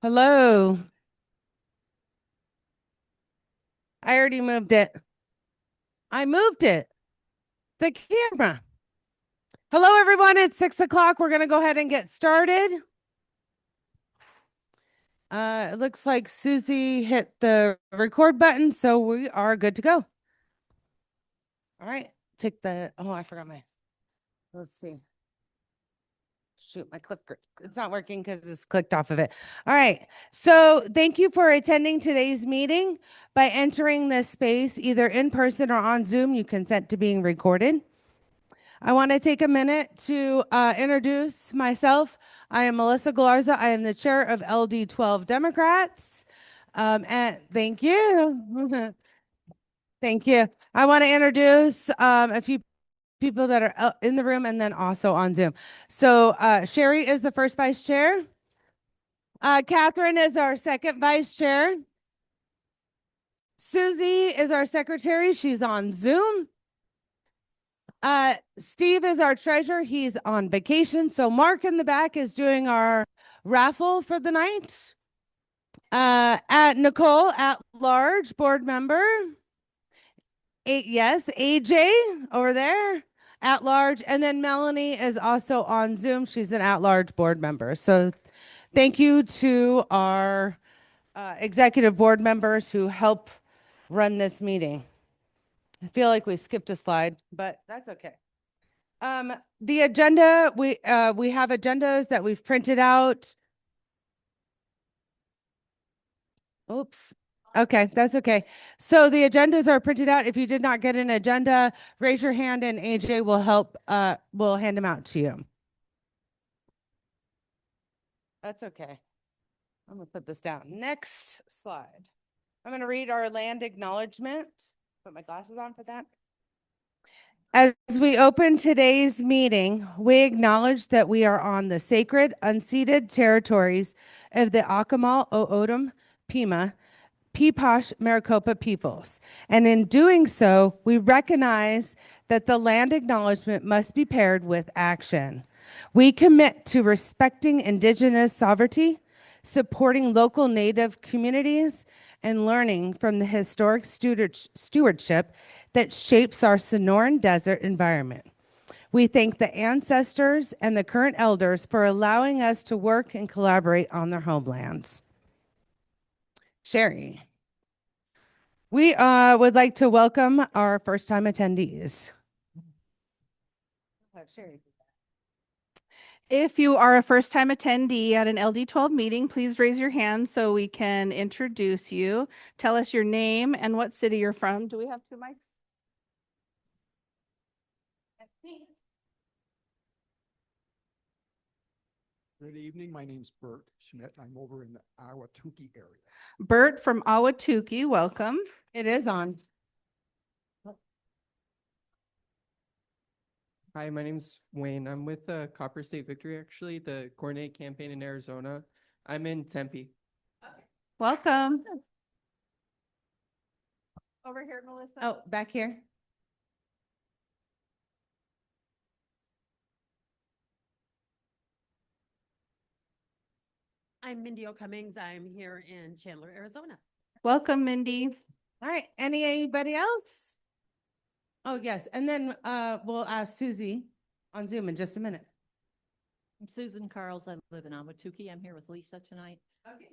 Hello. I already moved it. I moved it. The camera. Hello, everyone. It's 6 o'clock. We're going to go ahead and get started. It looks like Susie hit the record button, so we are good to go. All right. I forgot let's see. Shoot, my clicker. It's not working because it's clicked off of it. All right. So thank you for attending today's meeting. By entering this space, either in person or on Zoom, you consent to being recorded. I want to take a minute to introduce myself. I am Melissa Galarza. I am the chair of LD12 Democrats. And thank you. Thank you. I want to introduce a few people that are in the room and then also on Zoom. So Sherry is the first vice chair. Catherine is our second vice chair. Susie is our secretary. She's on Zoom. Steve is our treasurer. He's on vacation. So Mark in the back is doing our raffle for the night. At Nicole at large board member. Yes, AJ over there at large. And then Melanie is also on Zoom. She's an at large board member. So thank you to our executive board members who help run this meeting. I feel like we skipped a slide, but that's okay. The agenda, we have agendas that we've printed out. Oops. Okay, that's okay. So the agendas are printed out. If you did not get an agenda, raise your hand and AJ will help, will hand them out to you. That's okay. I'm gonna put this down. Next slide. I'm gonna read our land acknowledgement. Put my glasses on for that. As we open today's meeting, we acknowledge that we are on the sacred, unceded territories of the Acjamal, O'odham, Pima, Peepash, Maricopa peoples. And in doing so, we recognize that the land acknowledgement must be paired with action. We commit to respecting Indigenous sovereignty, supporting local Native communities, and learning from the historic stewardship that shapes our Sonoran Desert environment. We thank the ancestors and the current elders for allowing us to work and collaborate on their homelands. Sherry. We would like to welcome our first-time attendees. Sherry. If you are a first-time attendee at an LD12 meeting, please raise your hand so we can introduce you. Tell us your name and what city you're from. Do we have two mics? Good evening. My name's Bert Schmidt. I'm over in the Ahwatukee area. Bert from Ahwatukee, welcome. It is on. Hi, my name's Wayne. I'm with Copper State Victory, actually, the coordinate campaign in Arizona. I'm in Tempe. Welcome. Over here, Melissa. Oh, back here. I'm Mindee Cummings. I'm here in Chandler, Arizona. Welcome, Mindee. All right. Anybody else? Oh, yes. And then we'll ask Susie on Zoom in just a minute. I'm Susan Carls. I live in Ahwatukee. I'm here with Lisa tonight. Okay.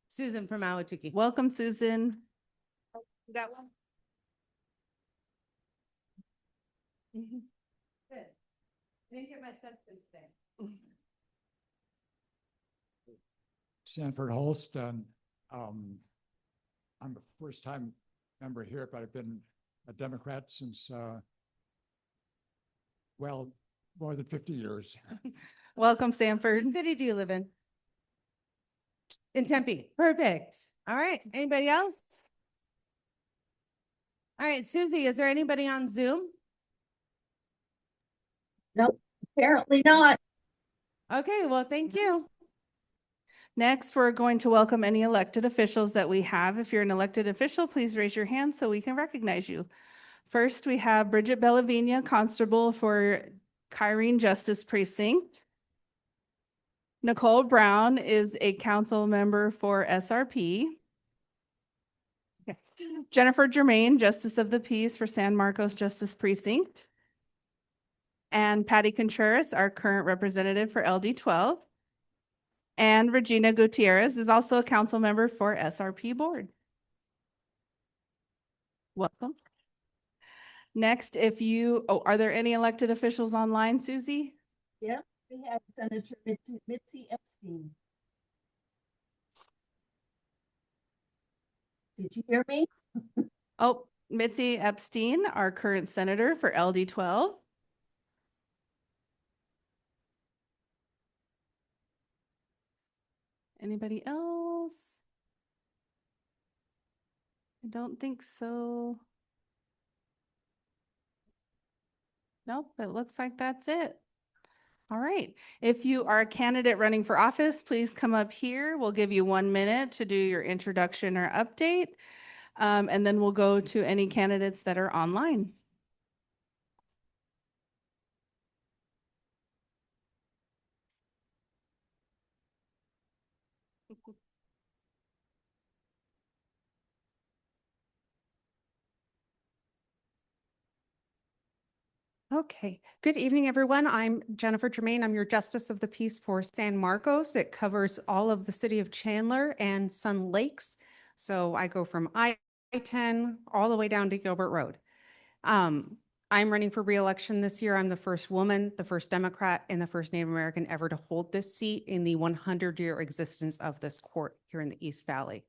Susan from Ahwatukee. Welcome, Susan. You got one? Good. I didn't get my steps in today. Sanford Holst, and I'm a first-time member here, but I've been a Democrat since, well, more than 50 years. Welcome, Sanford. What city do you live in? In Tempe. Perfect. All right. Anybody else? All right, Susie, is there anybody on Zoom? Nope, apparently not. Okay, well, thank you. Next, we're going to welcome any elected officials that we have. If you're an elected official, please raise your hand so we can recognize you. First, we have Bridget Bellavina, Constable for Kyrene Justice Precinct. Nicole Brown is a council member for SRP. Jennifer Germain, Justice of the Peace for San Marcos Justice Precinct. And Patty Contreras, our current representative for LD12. And Regina Gutierrez is also a council member for SRP Board. Welcome. Next, are there any elected officials online, Susie? Yep, we have Senator Mitzi Epstein. Did you hear me? Oh, Mitzi Epstein, our current senator for LD12. Anybody else? I don't think so. Nope, it looks like that's it. All right. If you are a candidate running for office, please come up here. We'll give you 1 minute to do your introduction or update. And then we'll go to any candidates that are online. Okay, good evening, everyone. I'm Jennifer Germain. I'm your Justice of the Peace for San Marcos. It covers all of the city of Chandler and Sun Lakes. So I go from I-10 all the way down to Gilbert Road. I'm running for re-election this year. I'm the first woman, the first Democrat, and the first Native American ever to hold this seat in the 100-year existence of this court here in the East Valley.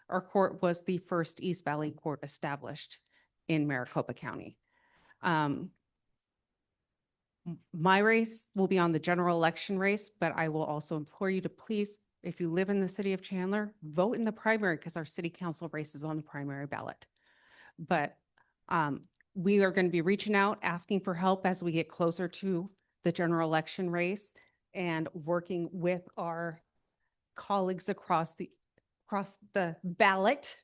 Our court was the first East Valley court established in Maricopa County. My race will be on the general election race, but I will also implore you to please, if you live in the city of Chandler, vote in the primary because our city council race is on the primary ballot. But we are going to be reaching out, asking for help as we get closer to the general election race and working with our colleagues across the ballot.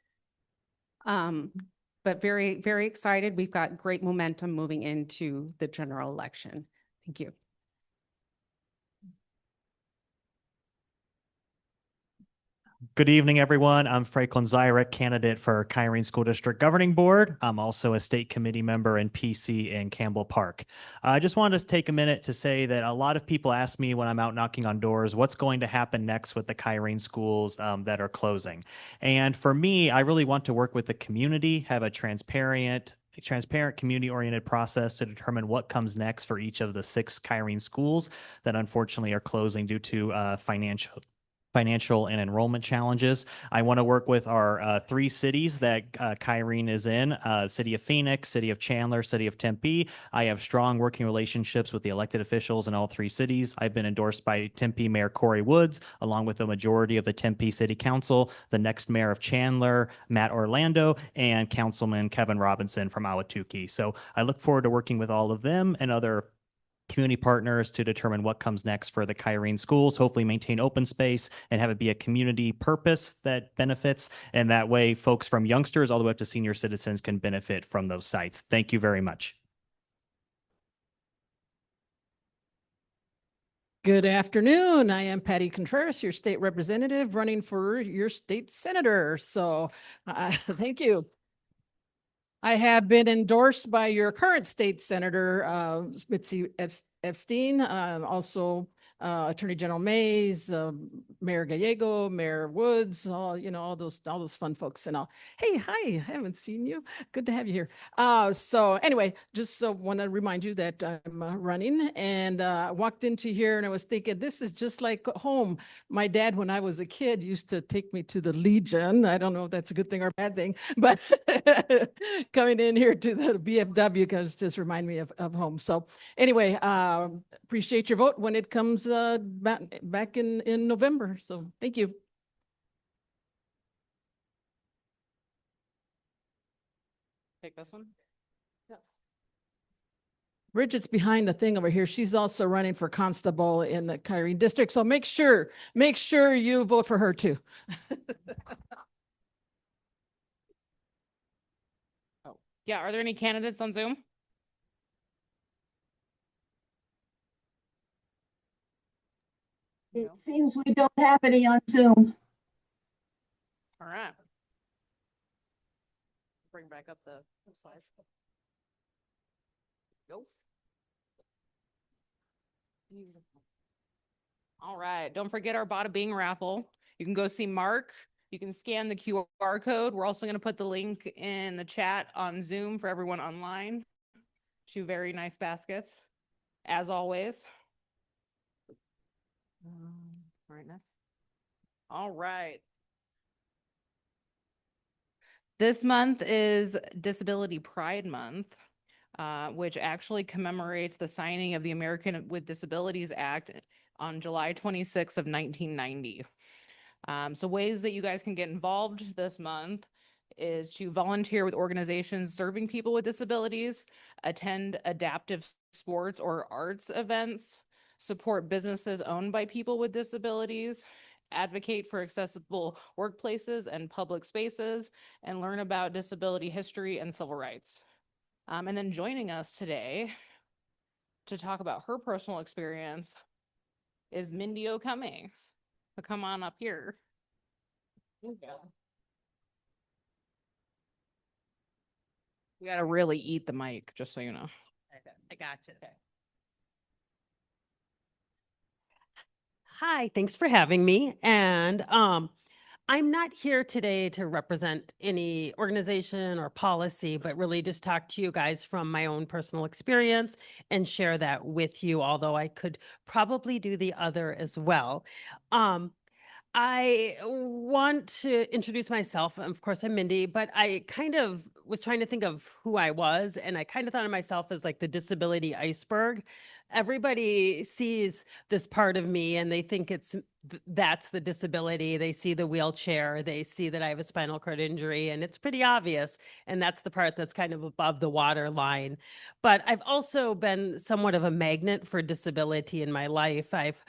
But very, very excited. We've got great momentum moving into the general election. Thank you. Good evening, everyone. I'm Franklin Zyrek, candidate for Kyrene School District Governing Board. I'm also a state committee member in PC in Campbell Park. I just wanted to take a minute to say that a lot of people ask me when I'm out knocking on doors, what's going to happen next with the Kyrene schools that are closing? And for me, I really want to work with the community, have a transparent community-oriented process to determine what comes next for each of the 6 Kyrene schools that unfortunately are closing due to financial and enrollment challenges. I want to work with our 3 cities that Kyrene is in, City of Phoenix, City of Chandler, City of Tempe. I have strong working relationships with the elected officials in all 3 cities. I've been endorsed by Tempe Mayor Corey Woods, along with the majority of the Tempe City Council, the next mayor of Chandler, Matt Orlando, and Councilman Kevin Robinson from Ahwatukee. So I look forward to working with all of them and other community partners to determine what comes next for the Kyrene schools, hopefully maintain open space and have it be a community purpose that benefits. And that way folks from youngsters all the way up to senior citizens can benefit from those sites. Thank you very much. Good afternoon. I am Patty Contreras, your state representative running for your state senator. So thank you. I have been endorsed by your current state senator, Mitzi Epstein, also Attorney General Mays, Mayor Gallego, Mayor Woods, all those fun folks and all. Hey, hi, I haven't seen you. Good to have you here. So anyway, just want to remind you that I'm running and I walked into here and I was thinking, this is just like home. My dad, when I was a kid, used to take me to the Legion. I don't know if that's a good thing or a bad thing, but coming in here to the BFW because just remind me of home. So anyway, appreciate your vote when it comes back in November. So thank you. Take this one. Bridget's behind the thing over here. She's also running for constable in the Kyrene district. So make sure you vote for her too. Oh, yeah. Are there any candidates on Zoom? It seems we don't have any on Zoom. All right. Bring back up the slides. Go. Beautiful. All right. Don't forget our Bada Bing raffle. You can go see Mark. You can scan the QR code. We're also going to put the link in the chat on Zoom for everyone online. Two very nice baskets, as always. All right, next. All right. This month is Disability Pride Month, which actually commemorates the signing of the American with Disabilities Act on July 26th of 1990. So ways that you guys can get involved this month is to volunteer with organizations serving people with disabilities, attend adaptive sports or arts events, support businesses owned by people with disabilities, advocate for accessible workplaces and public spaces, and learn about disability history and civil rights. And then joining us today to talk about her personal experience is Mindee Cummings. So come on up here. You gotta really eat the mic, just so you know. I got you. Okay. Hi, thanks for having me. And I'm not here today to represent any organization or policy, but really just talk to you guys from my own personal experience and share that with you, although I could probably do the other as well. I want to introduce myself. Of course, I'm Mindee, but I kind of was trying to think of who I was, and I kind of thought of myself as like the disability iceberg. Everybody sees this part of me and they think that's the disability. They see the wheelchair, they see that I have a spinal cord injury, and it's pretty obvious. And that's the part that's kind of above the water line. But I've also been somewhat of a magnet for disability in my life. I've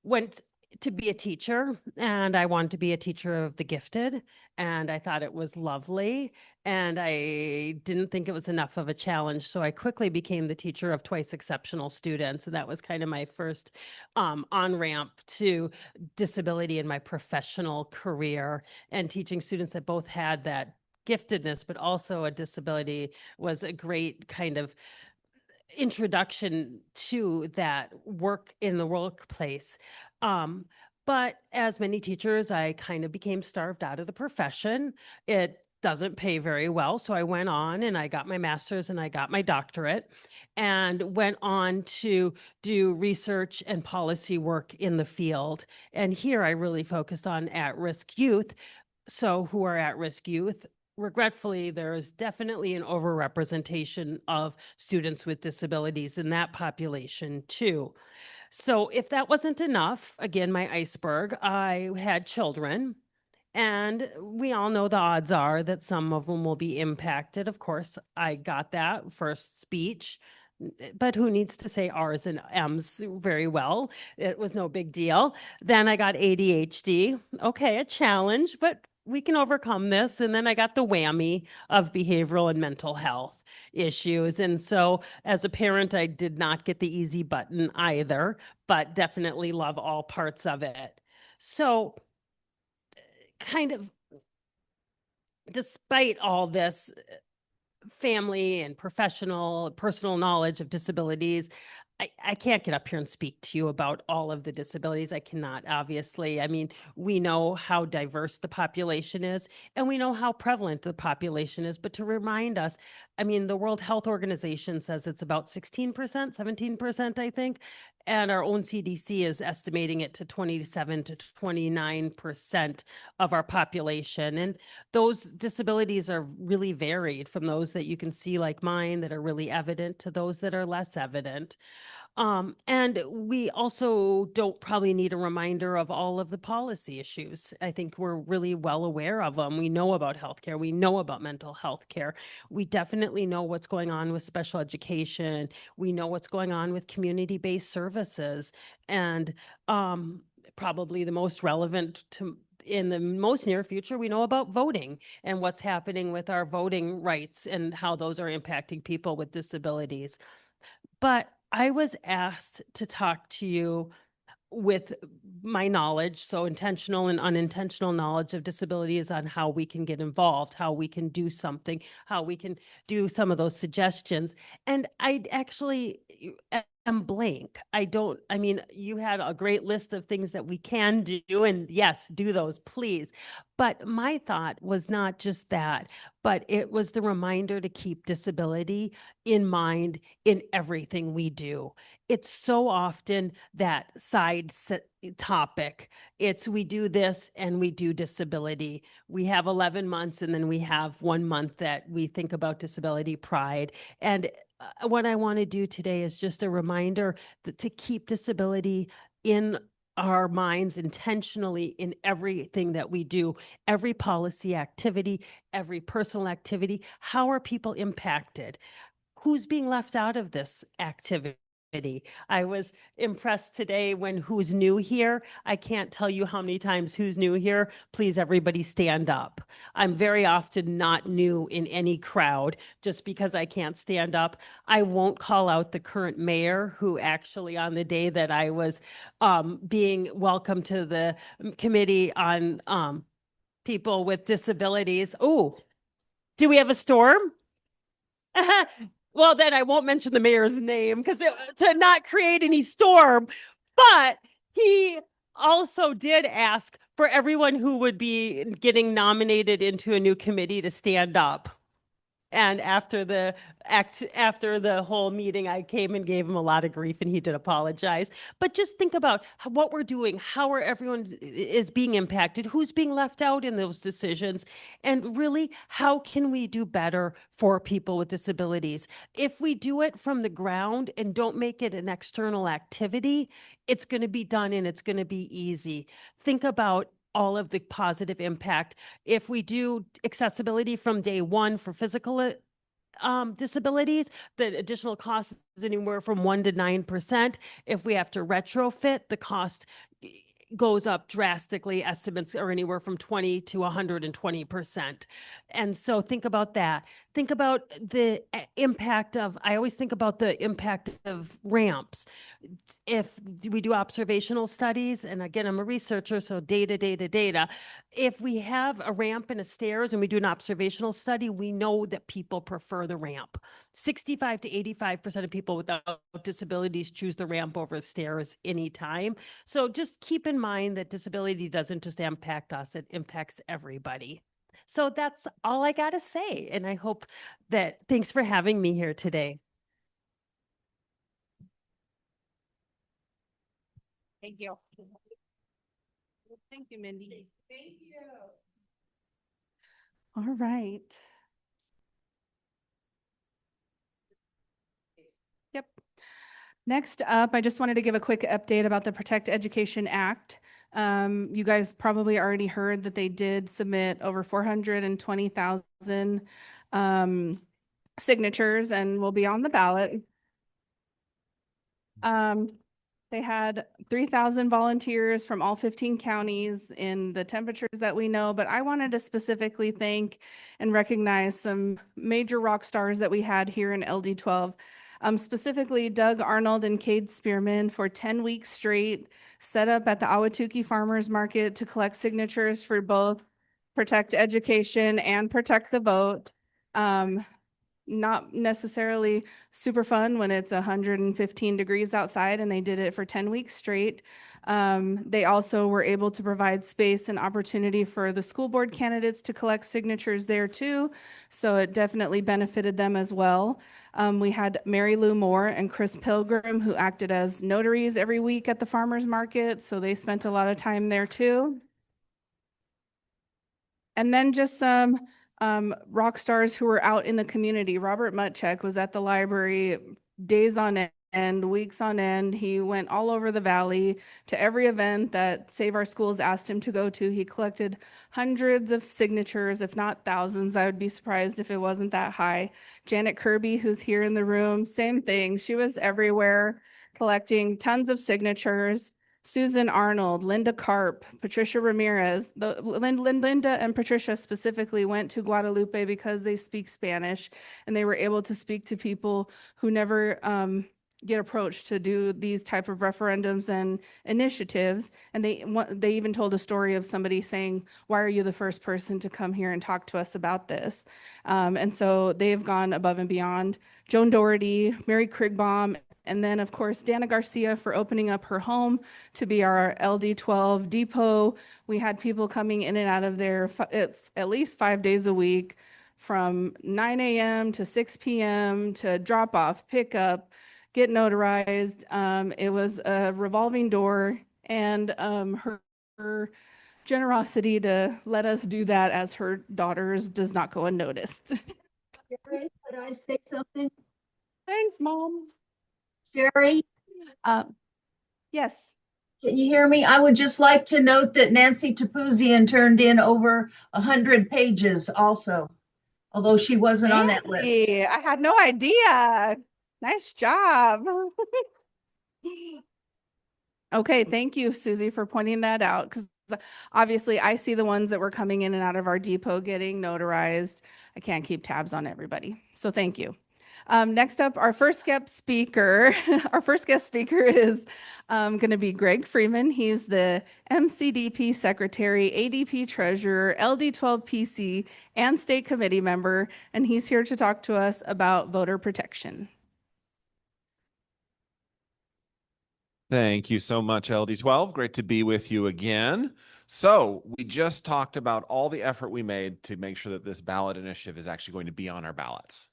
went to be a teacher, and I wanted to be a teacher of the gifted, and I thought it was lovely, and I didn't think it was enough of a challenge, so I quickly became the teacher of twice exceptional students, and that was kind of my first on-ramp to disability in my professional career. And teaching students that both had that giftedness but also a disability was a great kind of introduction to that work in the workplace. But as many teachers, I kind of became starved out of the profession. It doesn't pay very well. So I went on and I got my master's and I got my doctorate and went on to do research and policy work in the field. And here I really focused on at-risk youth. So who are at-risk youth? Regretfully, there is definitely an overrepresentation of students with disabilities in that population too. So if that wasn't enough, again, my iceberg, I had children. And we all know the odds are that some of them will be impacted. Of course, I got that first speech, but who needs to say R's and M's very well? It was no big deal. Then I got ADHD. Okay, a challenge, but we can overcome this. And then I got the whammy of behavioral and mental health issues. And so as a parent, I did not get the easy button either, but definitely love all parts of it. So kind of despite all this family and personal knowledge of disabilities, I can't get up here and speak to you about all of the disabilities. I cannot, obviously. I mean, we know how diverse the population is, and we know how prevalent the population is. But to remind us, I mean, the World Health Organization says it's about 16%, 17%, I think. And our own CDC is estimating it to 27 to 29% of our population. And those disabilities are really varied, from those that you can see like mine that are really evident to those that are less evident. And we also don't probably need a reminder of all of the policy issues. I think we're really well aware of them. We know about healthcare. We know about mental health care. We definitely know what's going on with special education. We know what's going on with community-based services. And probably the most relevant to in the most near future, we know about voting and what's happening with our voting rights and how those are impacting people with disabilities. But I was asked to talk to you with my knowledge, so intentional and unintentional knowledge of disabilities on how we can get involved, how we can do something, how we can do some of those suggestions. And I actually am blank. I mean, you had a great list of things that we can do, and yes, do those, please. But my thought was not just that, but it was the reminder to keep disability in mind in everything we do. It's so often that topic. It's we do this and we do disability. We have 11 months and then we have 1 month that we think about disability pride. And what I want to do today is just a reminder that to keep disability in our minds intentionally in everything that we do, every policy activity, every personal activity. How are people impacted? Who's being left out of this activity? I was impressed today when who's new here. I can't tell you how many times who's new here. Please, everybody stand up. I'm very often not new in any crowd just because I can't stand up. I won't call out the current mayor who actually on the day that I was being welcomed to the committee on people with disabilities. Oh, do we have a storm? Well, then I won't mention the mayor's name because to not create any storm. But he also did ask for everyone who would be getting nominated into a new committee to stand up. And after the whole meeting, I came and gave him a lot of grief and he did apologize. But just think about what we're doing, how everyone is being impacted, who's being left out in those decisions, and really, how can we do better for people with disabilities? If we do it from the ground and don't make it an external activity, it's going to be done and it's going to be easy. Think about all of the positive impact. If we do accessibility from day one for physical disabilities, the additional cost is anywhere from 1% to 9%. If we have to retrofit, the cost goes up drastically. Estimates are anywhere from 20 to 120%. And so think about that. Think about the impact of, I always think about the impact of ramps. If we do observational studies, and again, I'm a researcher, so data. If we have a ramp and a stairs and we do an observational study, we know that people prefer the ramp. 65 to 85% of people without disabilities choose the ramp over the stairs anytime. So just keep in mind that disability doesn't just impact us, it impacts everybody. So that's all I got to say. And I hope that, thanks for having me here today. Thank you. Thank you, Mindee. Thank you. All right. Yep. Next up, I just wanted to give a quick update about the Protect Education Act. You guys probably already heard that they did submit over 420,000 signatures and will be on the ballot. They had 3,000 volunteers from all 15 counties in the temperatures that we know, but I wanted to specifically thank and recognize some major rock stars that we had here in LD12. Specifically Doug Arnold and Cade Spearman for 10 weeks straight, set up at the Ahwatukee Farmers Market to collect signatures for both Protect Education and Protect the Vote. Not necessarily super fun when it's 115 degrees outside, and they did it for 10 weeks straight. They also were able to provide space and opportunity for the school board candidates to collect signatures there too. So it definitely benefited them as well. We had Mary Lou Moore and Chris Pilgrim who acted as notaries every week at the farmers market. So they spent a lot of time there too. And then just some rock stars who were out in the community. Robert Mutchek was at the library days on end, weeks on end. He went all over the valley to every event that Save Our Schools asked him to go to. He collected hundreds of signatures, if not thousands. I would be surprised if it wasn't that high. Janet Kirby, who's here in the room, same thing. She was everywhere collecting tons of signatures. Susan Arnold, Linda Karp, Patricia Ramirez. Linda and Patricia specifically went to Guadalupe because they speak Spanish and they were able to speak to people who never get approached to do these type of referendums and initiatives. And they even told a story of somebody saying, why are you the first person to come here and talk to us about this? And so they've gone above and beyond. Joan Doherty, Mary Krigbaum, and then, of course, Dana Garcia for opening up her home to be our LD12 depot. We had people coming in and out of there at least 5 days a week from 9 a.m. to 6 p.m. to drop off, pick up, get notarized. It was a revolving door, and her generosity to let us do that as her daughters does not go unnoticed. Sherry, could I say something? Thanks, Mom. Sherry, Yes. can you hear me? I would just like to note that Nancy Tapuzian turned in over 100 pages also, although she wasn't on that list. Hey, I had no idea. Nice job. Okay, thank you, Susie, for pointing that out, because obviously I see the ones that were coming in and out of our depot getting notarized. I can't keep tabs on everybody, so thank you. Next up, our first guest speaker, is going to be Greg Freeman. He's the MCDP Secretary, ADP Treasurer, LD12 PC, and State Committee member, and he's here to talk to us about voter protection. Thank you so much, LD12. Great to be with you again. So we just talked about all the effort we made to make sure that this ballot initiative is actually going to be on our ballots.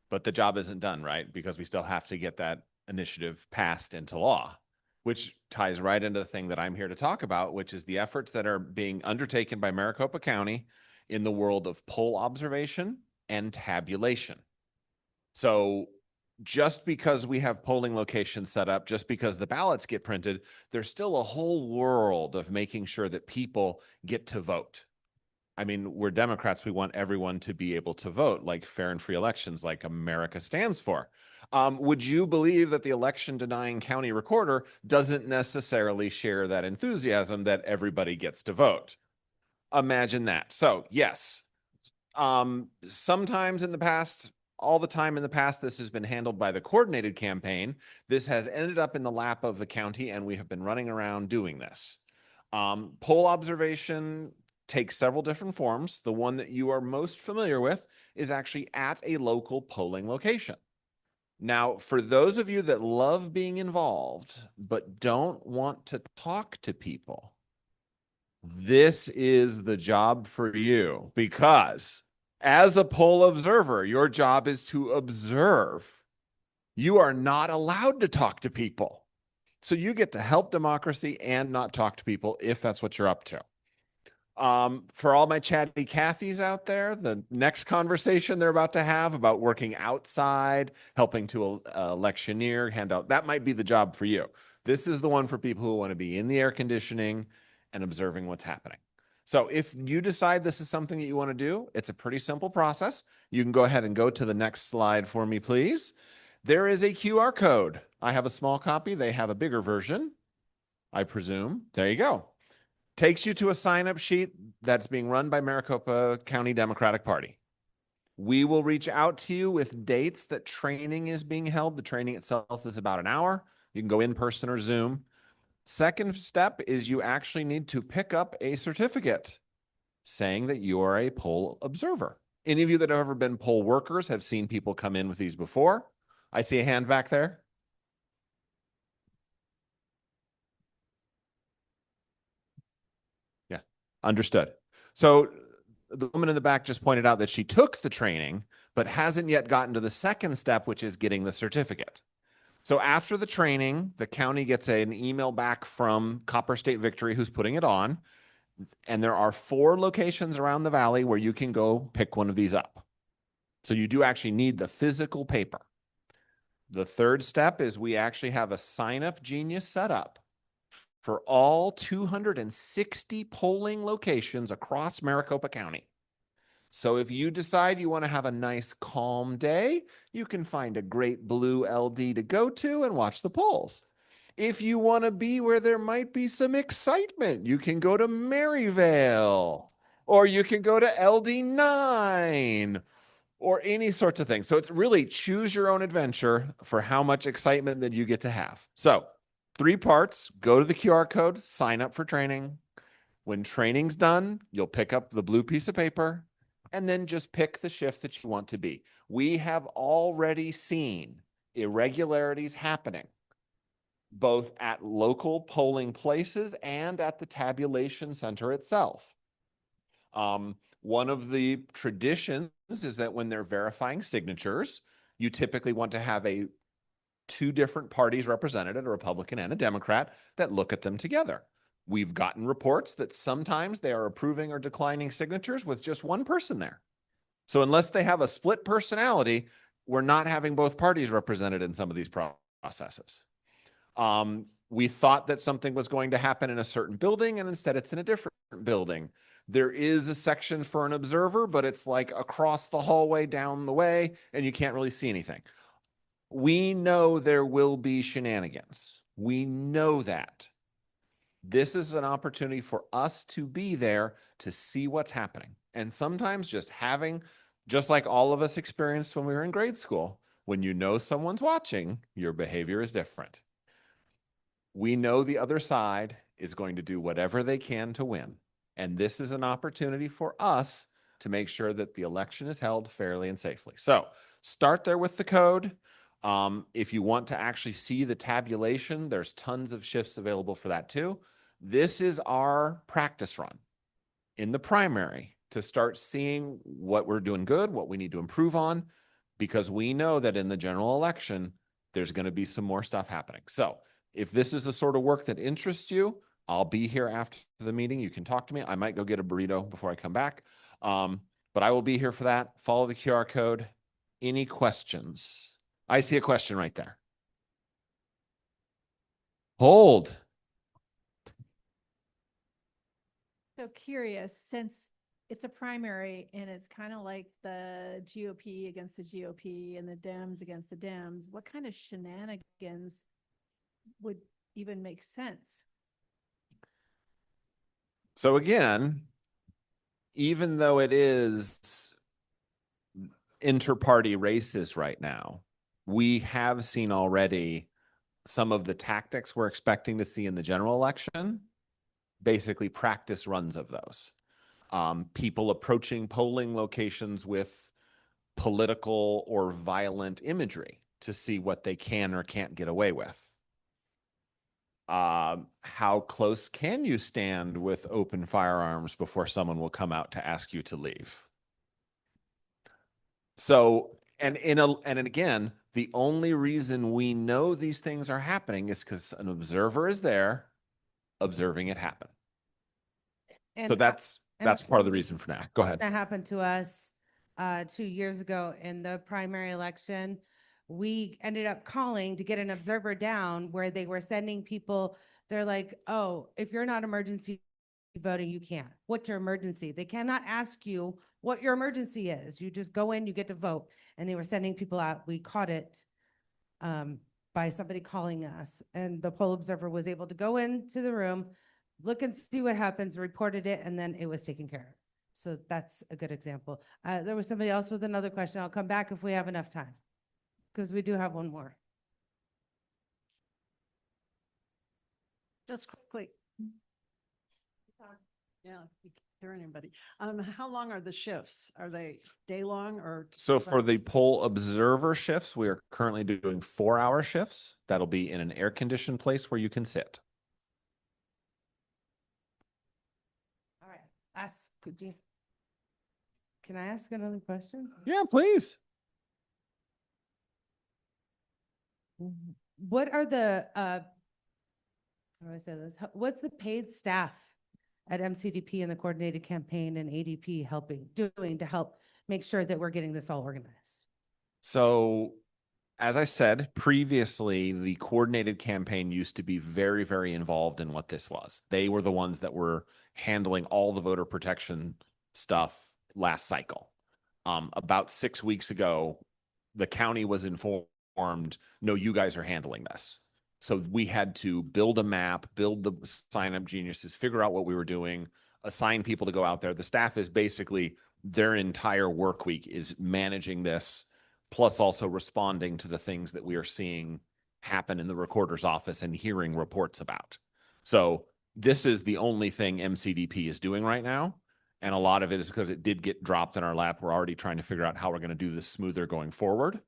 But the job isn't done, right? Because we still have to get that initiative passed into law, which ties right into the thing that I'm here to talk about, which is the efforts that are being undertaken by Maricopa County in the world of poll observation and tabulation. So just because we have polling locations set up, just because the ballots get printed, there's still a whole world of making sure that people get to vote. I mean, we're Democrats. We want everyone to be able to vote, like fair and free elections, like America stands for. Would you believe that the election denying county recorder doesn't necessarily share that enthusiasm that everybody gets to vote? Imagine that. So yes, sometimes in the past, all the time in the past, this has been handled by the coordinated campaign. This has ended up in the lap of the county, and we have been running around doing this. Poll observation takes several different forms. The one that you are most familiar with is actually at a local polling location. Now, for those of you that love being involved, but don't want to talk to people, this is the job for you, because as a poll observer, your job is to observe. You are not allowed to talk to people. So you get to help democracy and not talk to people if that's what you're up to. For all my chatty Cathys out there, the next conversation they're about to have about working outside, helping to electioneer, hand out, that might be the job for you. This is the one for people who want to be in the air conditioning and observing what's happening. So if you decide this is something that you want to do, it's a pretty simple process. You can go ahead and go to the next slide for me, please. There is a QR code. I have a small copy. They have a bigger version, I presume. There you go. Takes you to a sign-up sheet that's being run by Maricopa County Democratic Party. We will reach out to you with dates that training is being held. The training itself is about an hour. You can go in person or Zoom. Second step is you actually need to pick up a certificate saying that you are a poll observer. Any of you that have ever been poll workers have seen people come in with these before. I see a hand back there. Yeah, understood. So the woman in the back just pointed out that she took the training, but hasn't yet gotten to the second step, which is getting the certificate. So after the training, the county gets an email back from Copper State Victory, who's putting it on. And there are 4 locations around the valley where you can go pick one of these up. So you do actually need the physical paper. The third step is we actually have a sign-up genius set up for all 260 polling locations across Maricopa County. So if you decide you want to have a nice calm day, you can find a great blue LD to go to and watch the polls. If you want to be where there might be some excitement, you can go to Maryvale, or you can go to LD9, or any sorts of things. So it's really choose your own adventure for how much excitement that you get to have. So 3 parts: go to the QR code, sign up for training. When training's done, you'll pick up the blue piece of paper and then just pick the shift that you want to be. We have already seen irregularities happening, both at local polling places and at the tabulation center itself. One of the traditions is that when they're verifying signatures, you typically want to have 2 different parties represented, a Republican and a Democrat, that look at them together. We've gotten reports that sometimes they are approving or declining signatures with just one person there. So unless they have a split personality, we're not having both parties represented in some of these processes. We thought that something was going to happen in a certain building, and instead it's in a different building. There is a section for an observer, but it's like across the hallway down the way, and you can't really see anything. We know there will be shenanigans. We know that. This is an opportunity for us to be there to see what's happening. And sometimes just like all of us experienced when we were in grade school, when you know someone's watching, your behavior is different. We know the other side is going to do whatever they can to win. And this is an opportunity for us to make sure that the election is held fairly and safely. So start there with the code. If you want to actually see the tabulation, there's tons of shifts available for that too. This is our practice run in the primary to start seeing what we're doing good, what we need to improve on, because we know that in the general election, there's going to be some more stuff happening. So if this is the sort of work that interests you, I'll be here after the meeting. You can talk to me. I might go get a burrito before I come back. But I will be here for that. Follow the QR code. Any questions? I see a question right there. Hold. So curious, since it's a primary and it's kind of like the GOP against the GOP and the Dems against the Dems, what kind of shenanigans would even make sense? So again, even though it is inter-party races right now, we have seen already some of the tactics we're expecting to see in the general election, basically practice runs of those. People approaching polling locations with political or violent imagery to see what they can or can't get away with. How close can you stand with open firearms before someone will come out to ask you to leave? So, and again, the only reason we know these things are happening is because an observer is there observing it happen. So that's part of the reason for now. Go ahead. That happened to us 2 years ago in the primary election. We ended up calling to get an observer down where they were sending people. They're like, oh, if you're not emergency voting, you can't. What's your emergency? They cannot ask you what your emergency is. You just go in, you get to vote. And they were sending people out. We caught it by somebody calling us. And the poll observer was able to go into the room, look and see what happens, reported it, and then it was taken care of. So that's a good example. There was somebody else with another question. I'll come back if we have enough time, because we do have one more. Just quickly. Yeah, you can't hear anybody. How long are the shifts? Are they day long or? So for the poll observer shifts, we are currently doing 4-hour shifts. That'll be in an air-conditioned place where you can sit. All right. Can I ask another question? Yeah, please. What are the, how do I say this? What's the paid staff at MCDP and the coordinated campaign and ADP doing to help make sure that we're getting this all organized? So as I said previously, the coordinated campaign used to be very, very involved in what this was. They were the ones that were handling all the voter protection stuff last cycle. About 6 weeks ago, the county was informed, no, you guys are handling this. So we had to build a map, build the sign up geniuses, figure out what we were doing, assign people to go out there. The staff is basically their entire work week is managing this, plus also responding to the things that we are seeing happen in the recorder's office and hearing reports about. So this is the only thing MCDP is doing right now. And a lot of it is because it did get dropped in our lap. We're already trying to figure out how we're going to do this smoother going forward.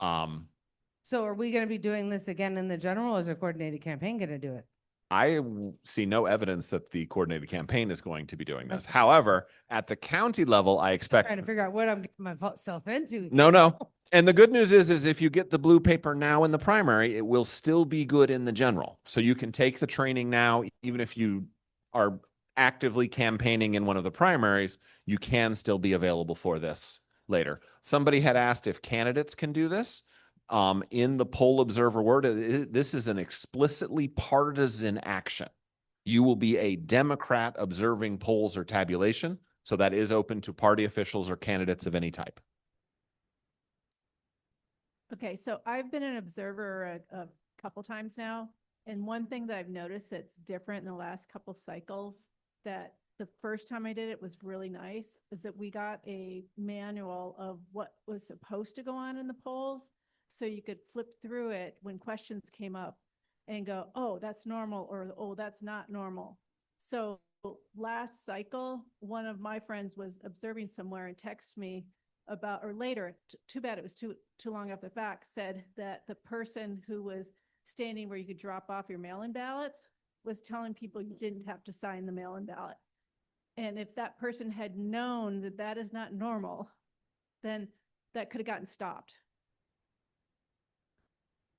So are we going to be doing this again in the general, or is our coordinated campaign going to do it? I see no evidence that the coordinated campaign is going to be doing this. However, at the county level, I expect. Trying to figure out what I'm getting myself into. No. And the good news is if you get the blue paper now in the primary, it will still be good in the general. So you can take the training now, even if you are actively campaigning in one of the primaries, you can still be available for this later. Somebody had asked if candidates can do this. In the poll observer word, this is an explicitly partisan action. You will be a Democrat observing polls or tabulation. So that is open to party officials or candidates of any type. Okay, so I've been an observer a couple times now, and one thing that I've noticed that's different in the last couple cycles, that the first time I did it was really nice, is that we got a manual of what was supposed to go on in the polls, so you could flip through it when questions came up and go, oh, that's normal, or oh, that's not normal. So last cycle, one of my friends was observing somewhere and texted me about, or later, too bad it was too long after the fact, said that the person who was standing where you could drop off your mail-in ballots was telling people you didn't have to sign the mail-in ballot. And if that person had known that that is not normal, then that could have gotten stopped.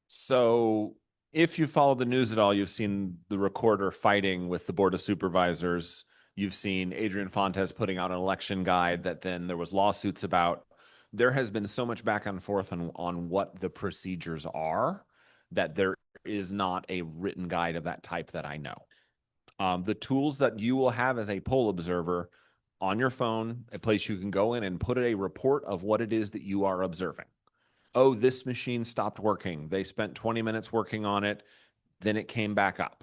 So if you follow the news at all, you've seen the recorder fighting with the Board of Supervisors. You've seen Adrian Fontes putting out an election guide that then there was lawsuits about. There has been so much back and forth on what the procedures are that there is not a written guide of that type that I know. The tools that you will have as a poll observer on your phone, a place you can go in and put a report of what it is that you are observing. Oh, this machine stopped working. They spent 20 minutes working on it. Then it came back up.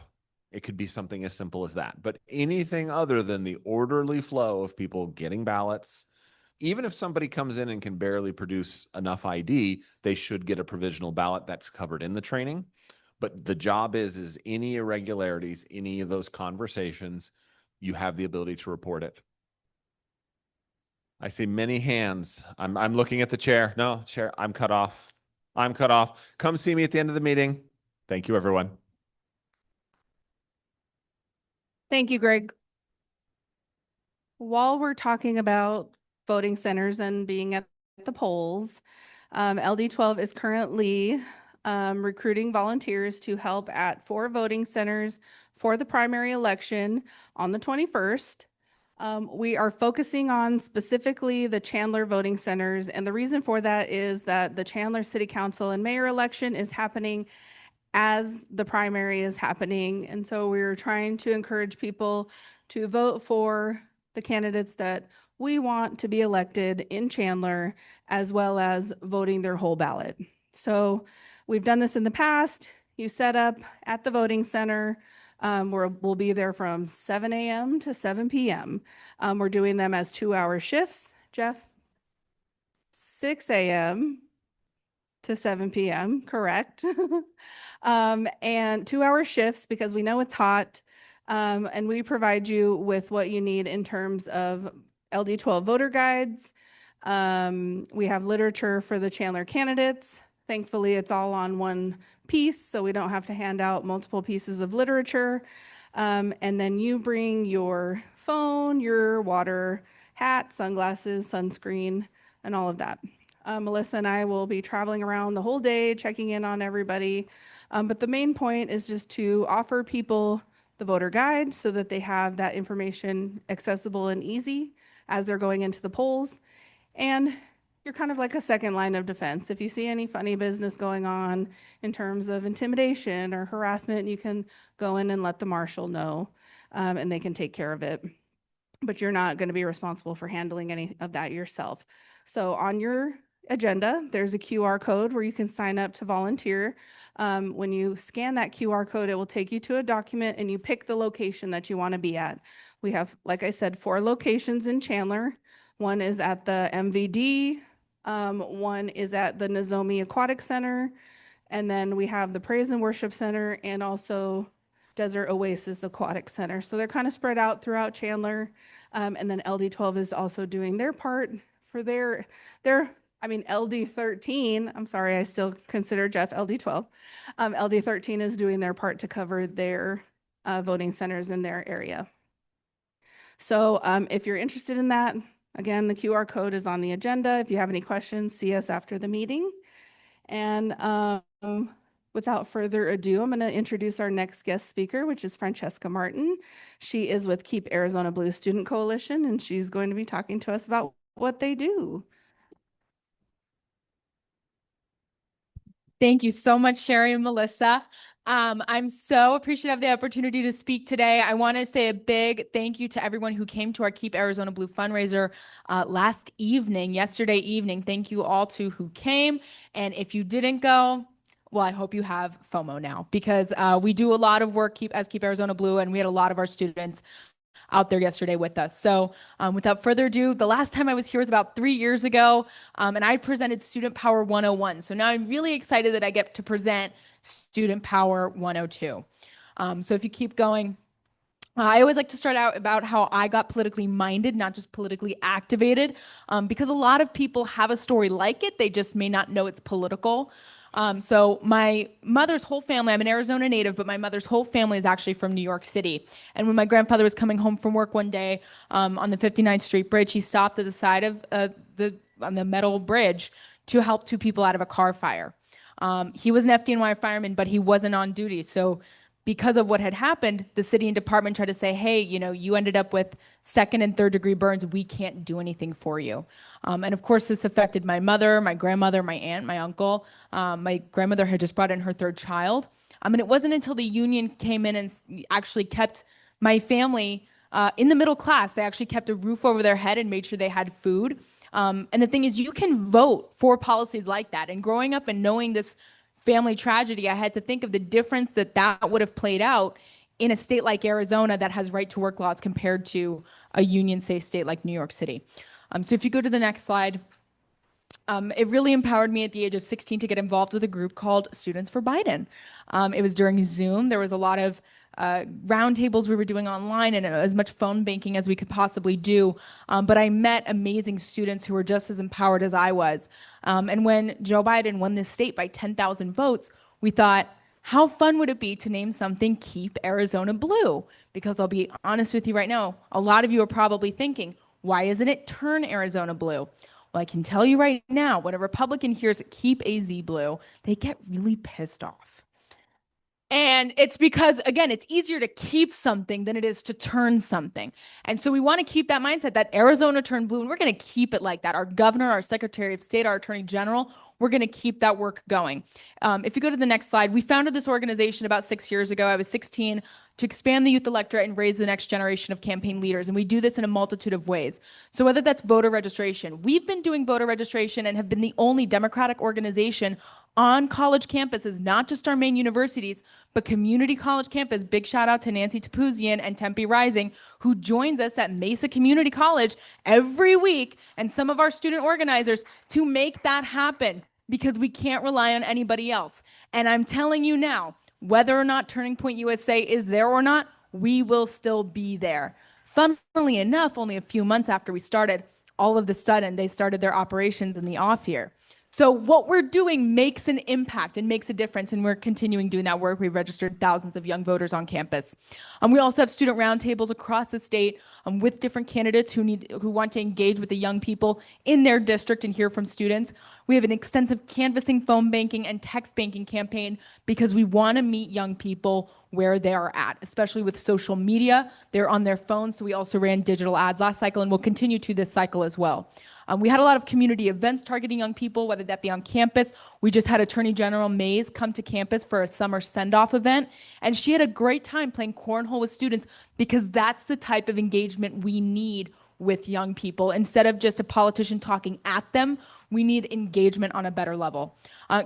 It could be something as simple as that. But anything other than the orderly flow of people getting ballots, even if somebody comes in and can barely produce enough ID, they should get a provisional ballot. That's covered in the training. But the job is any irregularities, any of those conversations, you have the ability to report it. I see many hands. I'm looking at the chair. No, chair, I'm cut off. I'm cut off. Come see me at the end of the meeting. Thank you, everyone. Thank you, Greg. While we're talking about voting centers and being at the polls, LD12 is currently recruiting volunteers to help at 4 voting centers for the primary election on the 21st. We are focusing on specifically the Chandler voting centers, and the reason for that is that the Chandler City Council and Mayor election is happening as the primary is happening. And so we're trying to encourage people to vote for the candidates that we want to be elected in Chandler, as well as voting their whole ballot. So we've done this in the past. You set up at the voting center. We'll be there from 7 a.m. to 7 p.m. We're doing them as 2-hour shifts, Jeff. 6 a.m. to 7 p.m., correct. And 2-hour shifts because we know it's hot. And we provide you with what you need in terms of LD12 voter guides. We have literature for the Chandler candidates. Thankfully, it's all on one piece, so we don't have to hand out multiple pieces of literature. And then you bring your phone, your water, hat, sunglasses, sunscreen, and all of that. Melissa and I will be traveling around the whole day, checking in on everybody. But the main point is just to offer people the voter guide so that they have that information accessible and easy as they're going into the polls. And you're kind of like a second line of defense. If you see any funny business going on in terms of intimidation or harassment, you can go in and let the marshal know, and they can take care of it. But you're not going to be responsible for handling any of that yourself. So on your agenda, there's a QR code where you can sign up to volunteer. When you scan that QR code, it will take you to a document and you pick the location that you want to be at. We have, like I said, 4 locations in Chandler. One is at the MVD. One is at the Nozomi Aquatic Center. And then we have the Praise and Worship Center and also Desert Oasis Aquatic Center. So they're kind of spread out throughout Chandler. And then LD12 is also doing their part for their LD13. I'm sorry, I still consider Jeff LD12. LD13 is doing their part to cover their voting centers in their area. So if you're interested in that, again, the QR code is on the agenda. If you have any questions, see us after the meeting. And without further ado, I'm going to introduce our next guest speaker, which is Francesca Martin. She is with Keep Arizona Blue Student Coalition, and she's going to be talking to us about what they do. Thank you so much, Sherry and Melissa. I'm so appreciative of the opportunity to speak today. I want to say a big thank you to everyone who came to our Keep Arizona Blue fundraiser yesterday evening. Thank you all to who came. And if you didn't go, well, I hope you have FOMO now because we do a lot of work as Keep Arizona Blue, and we had a lot of our students out there yesterday with us. So without further ado, the last time I was here was about 3 years ago, and I presented Student Power 101. So now I'm really excited that I get to present Student Power 102. So if you keep going, I always like to start out about how I got politically minded, not just politically activated, because a lot of people have a story like it. They just may not know it's political. So my mother's whole family, I'm an Arizona native, but my mother's whole family is actually from New York City. And when my grandfather was coming home from work one day on the 59th Street Bridge, he stopped at the side of on the metal bridge to help two people out of a car fire. He was an FDNY fireman, but he wasn't on duty. So because of what had happened, the city and department tried to say, hey, you ended up with 2nd and 3rd degree burns. We can't do anything for you. And of course, this affected my mother, my grandmother, my aunt, my uncle. My grandmother had just brought in her 3rd child. And it wasn't until the union came in and actually kept my family in the middle class. They actually kept a roof over their head and made sure they had food. And the thing is, you can vote for policies like that. And growing up and knowing this family tragedy, I had to think of the difference that would have played out in a state like Arizona that has right to work laws compared to a union safe state like New York City. So if you go to the next slide, it really empowered me at the age of 16 to get involved with a group called Students for Biden. It was during Zoom. There was a lot of roundtables we were doing online and as much phone banking as we could possibly do. But I met amazing students who were just as empowered as I was. And when Joe Biden won this state by 10,000 votes, we thought, how fun would it be to name something Keep Arizona Blue? Because I'll be honest with you right now, a lot of you are probably thinking, why isn't it Turn Arizona Blue? Well, I can tell you right now, when a Republican hears Keep AZ Blue, they get really pissed off. And it's because, again, it's easier to keep something than it is to turn something. And so we want to keep that mindset that Arizona turned blue, and we're going to keep it like that. Our governor, our secretary of state, our attorney general, we're going to keep that work going. If you go to the next slide, we founded this organization about 6 years ago. I was 16, to expand the youth electorate and raise the next generation of campaign leaders. And we do this in a multitude of ways. So whether that's voter registration, we've been doing voter registration and have been the only Democratic organization on college campuses, not just our main universities, but community college campus. Big shout out to Nancy Tapuzian and Tempe Rising, who joins us at Mesa Community College every week, and some of our student organizers to make that happen, because we can't rely on anybody else. And I'm telling you now, whether or not Turning Point USA is there or not, we will still be there. Funnily enough, only a few months after we started, all of a sudden they started their operations in the off year. So what we're doing makes an impact and makes a difference, and we're continuing doing that work. We've registered thousands of young voters on campus. We also have student roundtables across the state with different candidates who want to engage with the young people in their district and hear from students. We have an extensive canvassing, phone banking, and text banking campaign because we want to meet young people where they are at, especially with social media. They're on their phones, so we also ran digital ads last cycle and will continue to this cycle as well. We had a lot of community events targeting young people, whether that be on campus. We just had Attorney General Mays come to campus for a summer send-off event, and she had a great time playing cornhole with students because that's the type of engagement we need with young people. Instead of just a politician talking at them, we need engagement on a better level.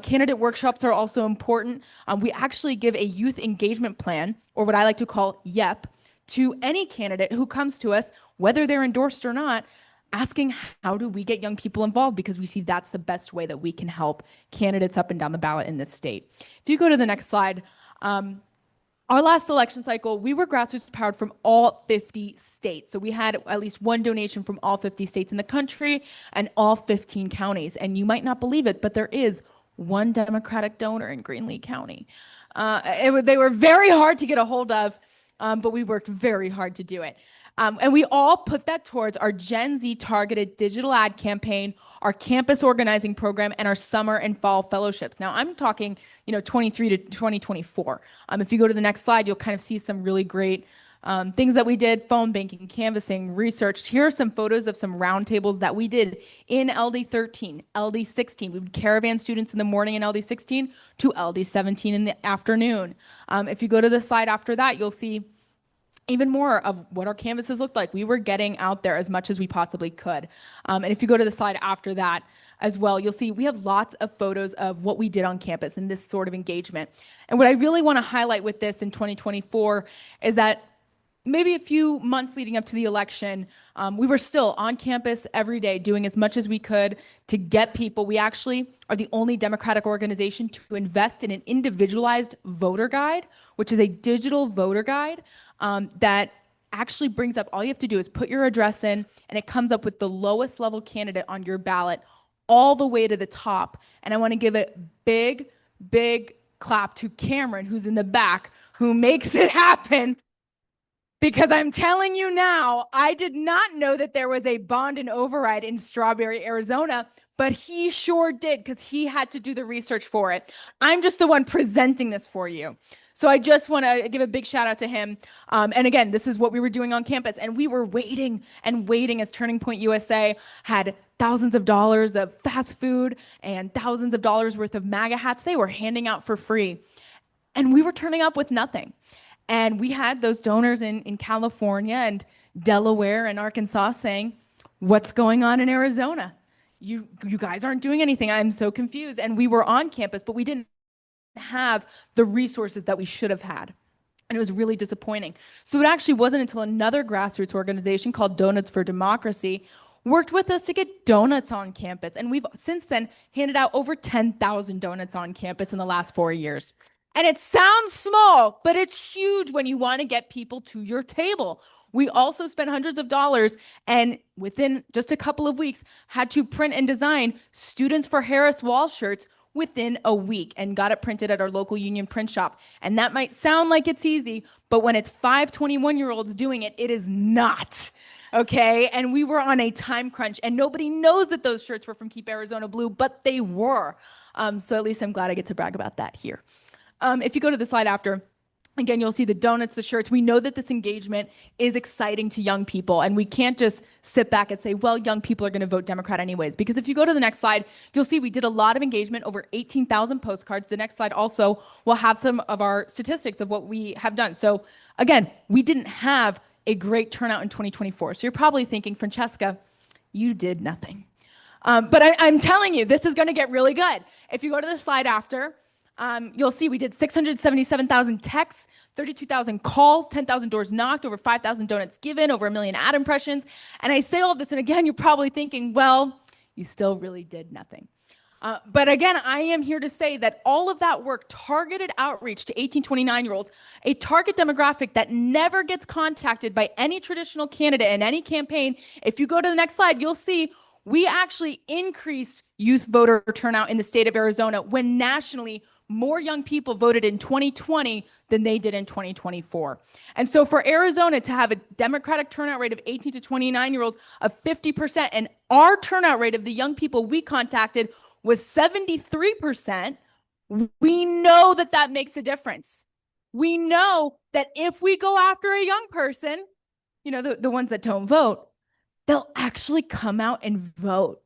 Candidate workshops are also important. We actually give a youth engagement plan, or what I like to call YEP, to any candidate who comes to us, whether they're endorsed or not, asking how do we get young people involved, because we see that's the best way that we can help candidates up and down the ballot in this state. If you go to the next slide, our last election cycle, we were grassroots powered from all 50 states. So we had at least one donation from all 50 states in the country and all 15 counties. And you might not believe it, but there is one Democratic donor in Greenlee County. They were very hard to get a hold of, but we worked very hard to do it. And we all put that towards our Gen Z targeted digital ad campaign, our campus organizing program, and our summer and fall fellowships. Now I'm talking, 23 to 2024. If you go to the next slide, you'll kind of see some really great things that we did: phone banking, canvassing, research. Here are some photos of some roundtables that we did in LD13, LD16. We would caravan students in the morning in LD16 to LD17 in the afternoon. If you go to the slide after that, you'll see even more of what our canvases looked like. We were getting out there as much as we possibly could. And if you go to the slide after that as well, you'll see we have lots of photos of what we did on campus and this sort of engagement. And what I really want to highlight with this in 2024 is that maybe a few months leading up to the election, we were still on campus every day doing as much as we could to get people. We actually are the only Democratic organization to invest in an individualized voter guide, which is a digital voter guide that actually brings up, all you have to do is put your address in, and it comes up with the lowest level candidate on your ballot all the way to the top. And I want to give a big, big clap to Cameron, who's in the back, who makes it happen. Because I'm telling you now, I did not know that there was a bond and override in Strawberry, Arizona, but he sure did, because he had to do the research for it. I'm just the one presenting this for you. So I just want to give a big shout out to him. And again, this is what we were doing on campus. And we were waiting and waiting as Turning Point USA had thousands of dollars of fast food and thousands of dollars worth of MAGA hats they were handing out for free. And we were turning up with nothing. And we had those donors in California and Delaware and Arkansas saying, what's going on in Arizona? You guys aren't doing anything. I'm so confused. And we were on campus, but we didn't have the resources that we should have had. And it was really disappointing. So it actually wasn't until another grassroots organization called Donuts for Democracy worked with us to get donuts on campus. And we've since then handed out over 10,000 donuts on campus in the last 4 years. And it sounds small, but it's huge when you want to get people to your table. We also spent hundreds of dollars and within just a couple of weeks had to print and design Students for Harris wall shirts within a week and got it printed at our local union print shop. And that might sound like it's easy, but when it's 5 21-year-olds doing it, it is not. Okay. And we were on a time crunch, and nobody knows that those shirts were from Keep Arizona Blue, but they were. So at least I'm glad I get to brag about that here. If you go to the slide after, again, you'll see the donuts, the shirts. We know that this engagement is exciting to young people, and we can't just sit back and say, well, young people are going to vote Democrat anyways. Because if you go to the next slide, you'll see we did a lot of engagement, over 18,000 postcards. The next slide also will have some of our statistics of what we have done. So again, we didn't have a great turnout in 2024. So you're probably thinking, Francesca, you did nothing. But I'm telling you, this is going to get really good. If you go to the slide after, you'll see we did 677,000 texts, 32,000 calls, 10,000 doors knocked, over 5,000 donuts given, over 1 million ad impressions. And I say all of this, and again, you're probably thinking, well, you still really did nothing. But again, I am here to say that all of that work, targeted outreach to 18, 29-year-olds, a target demographic that never gets contacted by any traditional candidate in any campaign. If you go to the next slide, you'll see we actually increased youth voter turnout in the state of Arizona when nationally more young people voted in 2020 than they did in 2024. And so for Arizona to have a Democratic turnout rate of 18 to 29-year-olds of 50%, and our turnout rate of the young people we contacted was 73%, we know that that makes a difference. We know that if we go after a young person, the ones that don't vote, they'll actually come out and vote.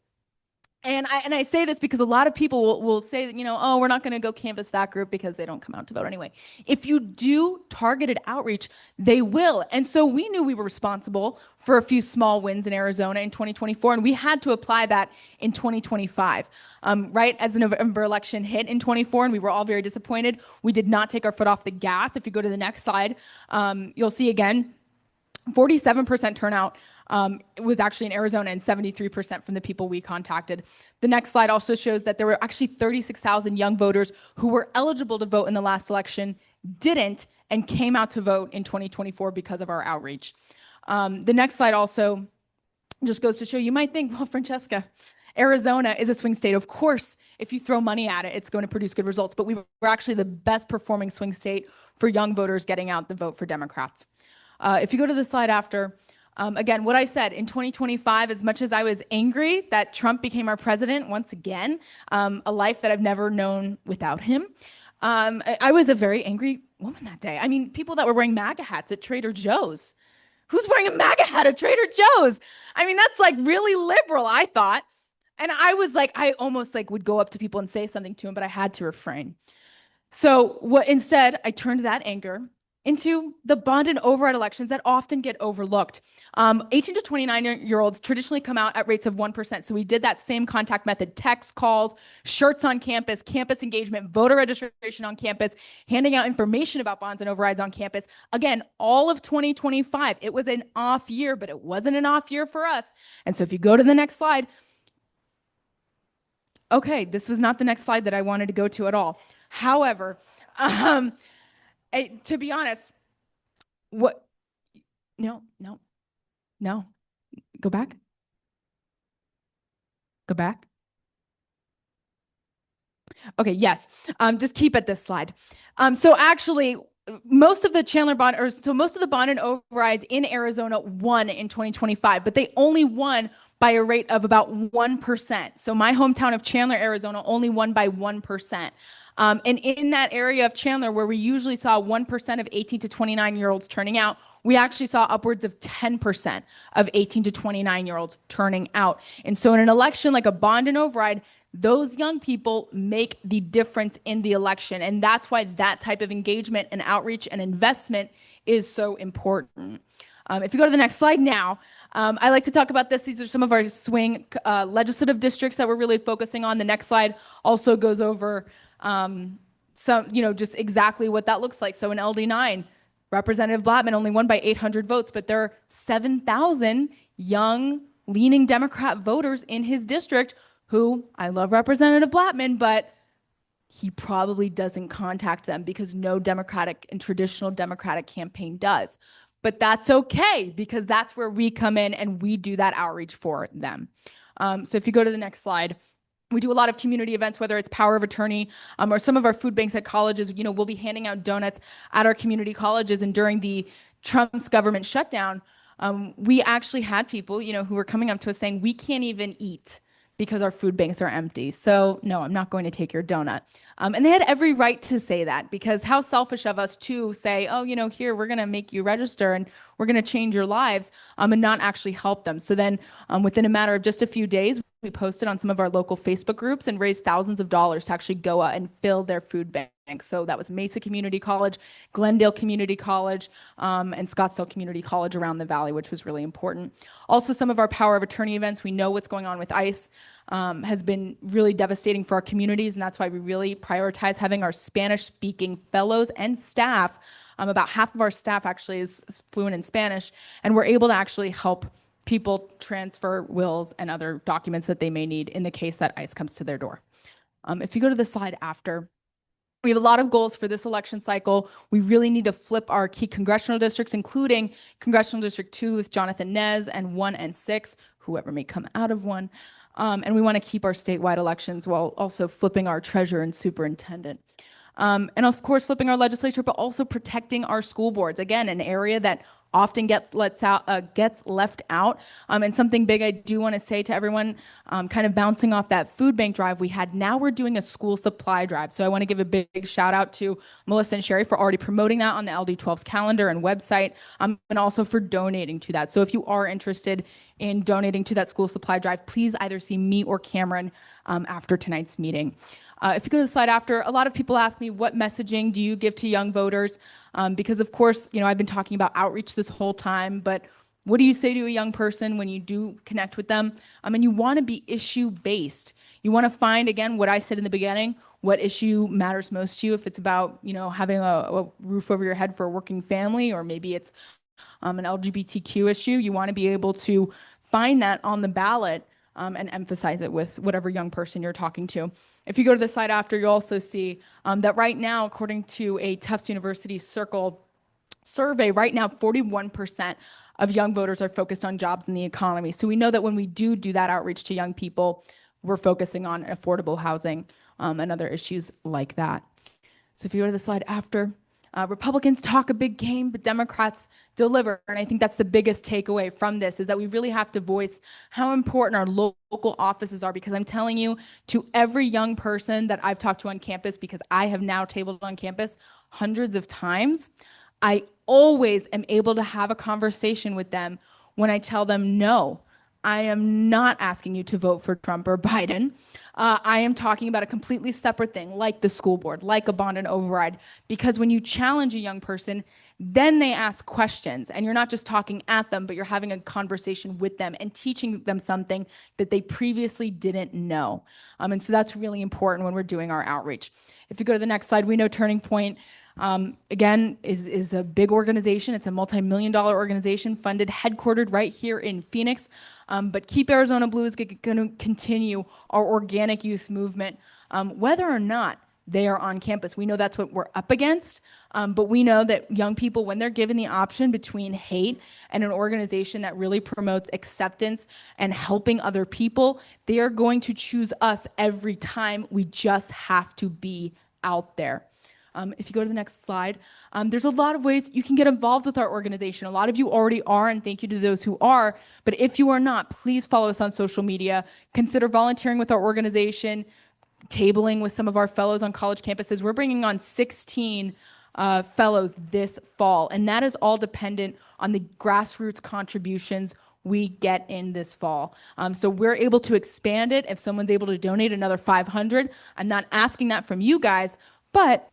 And I say this because a lot of people will say that, oh, we're not going to go canvass that group because they don't come out to vote anyway. If you do targeted outreach, they will. And so we knew we were responsible for a few small wins in Arizona in 2024, and we had to apply that in 2025. Right as the November election hit in 24, and we were all very disappointed, we did not take our foot off the gas. If you go to the next slide, you'll see again, 47% turnout it was actually in Arizona, and 73% from the people we contacted. The next slide also shows that there were actually 36,000 young voters who were eligible to vote in the last election, didn't, and came out to vote in 2024 because of our outreach. The next slide also just goes to show, you might think, well, Francesca, Arizona is a swing state. Of course, if you throw money at it, it's going to produce good results. But we were actually the best performing swing state for young voters getting out the vote for Democrats. If you go to the slide after, again, what I said in 2025, as much as I was angry that Trump became our president once again, a life that I've never known without him, I was a very angry woman that day. I mean, people that were wearing MAGA hats at Trader Joe's. Who's wearing a MAGA hat at Trader Joe's? I mean, that's like really liberal, I thought. And I was like, I almost like would go up to people and say something to them, but I had to refrain. So what instead, I turned that anger into the bond and override elections that often get overlooked. 18 to 29-year-olds traditionally come out at rates of 1%. So we did that same contact method: text, calls, shirts on campus, campus engagement, voter registration on campus, handing out information about bonds and overrides on campus. Again, all of 2025, it was an off year, but it wasn't an off year for us. And so if you go to the next slide, okay, this was not the next slide that I wanted to go to at all. However, to be honest, no, go back. Okay, yes, just keep at this slide. So actually, most of the bond and overrides in Arizona won in 2025, but they only won by a rate of about 1%. So my hometown of Chandler, Arizona, only won by 1%. And in that area of Chandler, where we usually saw 1% of 18 to 29-year-olds turning out, we actually saw upwards of 10% of 18 to 29-year-olds turning out. And so in an election like a bond and override, those young people make the difference in the election. And that's why that type of engagement and outreach and investment is so important. If you go to the next slide now, I like to talk about this. These are some of our swing legislative districts that we're really focusing on. The next slide also goes over just exactly what that looks like. So in LD9, Representative Blattman only won by 800 votes, but there are 7,000 young, leaning Democrat voters in his district who, I love Representative Blattman, but he probably doesn't contact them because no Democratic and traditional Democratic campaign does. But that's okay, because that's where we come in and we do that outreach for them. So if you go to the next slide, we do a lot of community events, whether it's power of attorney or some of our food banks at colleges. We'll be handing out donuts at our community colleges. And during the Trump's government shutdown, we actually had people, who were coming up to us saying, we can't even eat because our food banks are empty. So no, I'm not going to take your donut. And they had every right to say that, because how selfish of us to say, oh, here, we're going to make you register and we're going to change your lives and not actually help them. So then within a matter of just a few days, we posted on some of our local Facebook groups and raised thousands of dollars to actually go out and fill their food banks. So that was Mesa Community College, Glendale Community College, and Scottsdale Community College around the valley, which was really important. Also, some of our power of attorney events, we know what's going on with ICE has been really devastating for our communities, and that's why we really prioritize having our Spanish-speaking fellows and staff. About half of our staff actually is fluent in Spanish, and we're able to actually help people transfer wills and other documents that they may need in the case that ICE comes to their door. If you go to the slide after, we have a lot of goals for this election cycle. We really need to flip our key congressional districts, including Congressional District 2 with Jonathan Nez, and 1 and 6, whoever may come out of 1. And we want to keep our statewide elections while also flipping our treasurer and superintendent. And of course, flipping our legislature, but also protecting our school boards. Again, an area that often gets left out. And something big I do want to say to everyone, kind of bouncing off that food bank drive we had, now we're doing a school supply drive. So I want to give a big shout out to Melissa and Sherry for already promoting that on the LD12's calendar and website, and also for donating to that. So if you are interested in donating to that school supply drive, please either see me or Cameron after tonight's meeting. If you go to the slide after, a lot of people ask me, what messaging do you give to young voters? Because of course, I've been talking about outreach this whole time, but what do you say to a young person when you do connect with them? And you want to be issue-based. You want to find, again, what I said in the beginning, what issue matters most to you. If it's about, having a roof over your head for a working family, or maybe it's an LGBTQ issue, you want to be able to find that on the ballot and emphasize it with whatever young person you're talking to. If you go to the slide after, you'll also see that right now, according to a Tufts University Circle survey, right now 41% of young voters are focused on jobs and the economy. So we know that when we do that outreach to young people, we're focusing on affordable housing and other issues like that. So if you go to the slide after, Republicans talk a big game, but Democrats deliver. And I think that's the biggest takeaway from this, is that we really have to voice how important our local offices are, because I'm telling you, to every young person that I've talked to on campus, because I have now tabled on campus hundreds of times, I always am able to have a conversation with them when I tell them, no, I am not asking you to vote for Trump or Biden. I am talking about a completely separate thing, like the school board, like a bond and override, because when you challenge a young person, then they ask questions, and you're not just talking at them, but you're having a conversation with them and teaching them something that they previously didn't know. And so that's really important when we're doing our outreach. If you go to the next slide, we know Turning Point, again, is a big organization. It's a multi-million-dollar organization funded, headquartered right here in Phoenix. But Keep Arizona Blue is going to continue our organic youth movement, whether or not they are on campus. We know that's what we're up against, but we know that young people, when they're given the option between hate and an organization that really promotes acceptance and helping other people, they are going to choose us every time. We just have to be out there. If you go to the next slide, there's a lot of ways you can get involved with our organization. A lot of you already are, and thank you to those who are. But if you are not, please follow us on social media. Consider volunteering with our organization, tabling with some of our fellows on college campuses. We're bringing on 16 fellows this fall, and that is all dependent on the grassroots contributions we get in this fall. So we're able to expand it if someone's able to donate another 500. I'm not asking that from you guys, but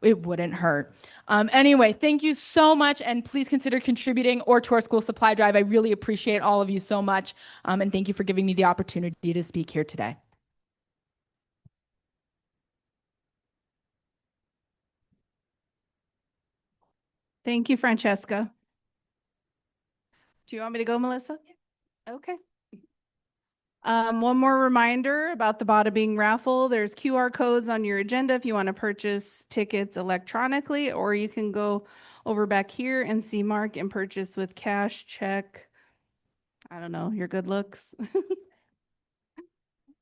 it wouldn't hurt. Anyway, thank you so much, and please consider contributing or to our school supply drive. I really appreciate all of you so much, and thank you for giving me the opportunity to speak here today. Thank you, Francesca. Do you want me to go, Melissa? Okay. One more reminder about the Bada Bing raffle. There's QR codes on your agenda if you want to purchase tickets electronically, or you can go over back here and see Mark and purchase with cash, check, I don't know, your good looks.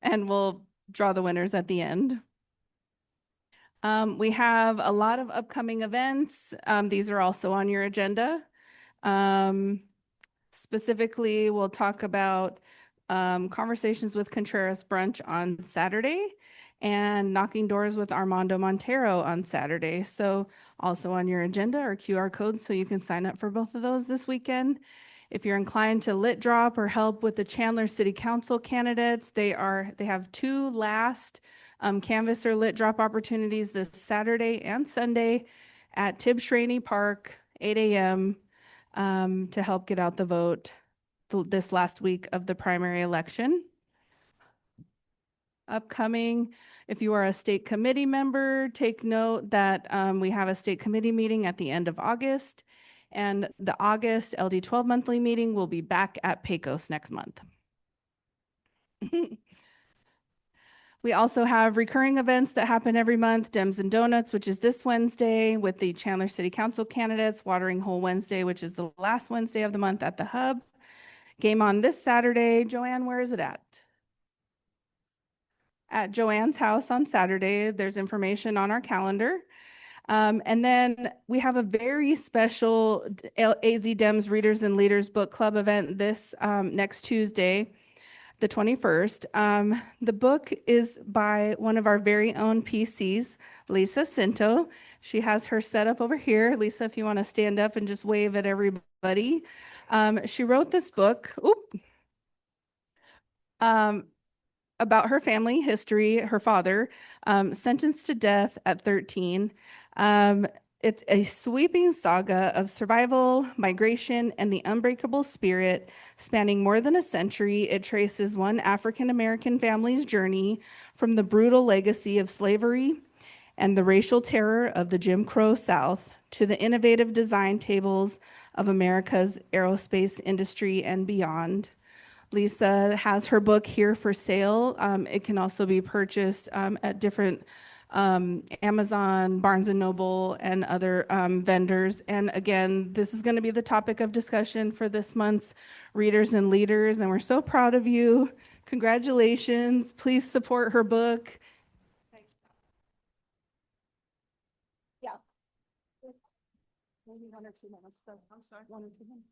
And we'll draw the winners at the end. We have a lot of upcoming events. These are also on your agenda. Specifically, we'll talk about Conversations with Contreras brunch on Saturday and Knocking Doors with Armando Montero on Saturday. So also on your agenda are QR codes so you can sign up for both of those this weekend. If you're inclined to lit drop or help with the Chandler City Council candidates, they have two last canvas or lit drop opportunities this Saturday and Sunday at Tibbs Schraney Park, 8 a.m. To help get out the vote this last week of the primary election. Upcoming, if you are a state committee member, take note that we have a state committee meeting at the end of August, and the August LD12 monthly meeting will be back at Pecos next month. We also have recurring events that happen every month, Dems and Donuts, which is this Wednesday with the Chandler City Council candidates, Watering Hole Wednesday, which is the last Wednesday of the month at the Hub. Game on this Saturday. Joanne, where is it at? At Joanne's house on Saturday. There's information on our calendar. And then we have a very special AZ Dems Readers and Leaders Book Club event this next Tuesday, the 21st. The book is by one of our very own PCs, Lisa Cinto. She has her set up over here. Lisa, if you want to stand up and just wave at everybody. She wrote this book about her family history. Her father, sentenced to death at 13. It's a sweeping saga of survival, migration, and the unbreakable spirit spanning more than a century. It traces one African-American family's journey from the brutal legacy of slavery and the racial terror of the Jim Crow South to the innovative design tables of America's aerospace industry and beyond. Lisa has her book here for sale. It can also be purchased at different Amazon, Barnes and Noble, and other vendors. And again, this is going to be the topic of discussion for this month's Readers and Leaders. And we're so proud of you. Congratulations. Please support her book. Yeah. Maybe 1 or 2 minutes. I'm sorry, 1 or 2 minutes.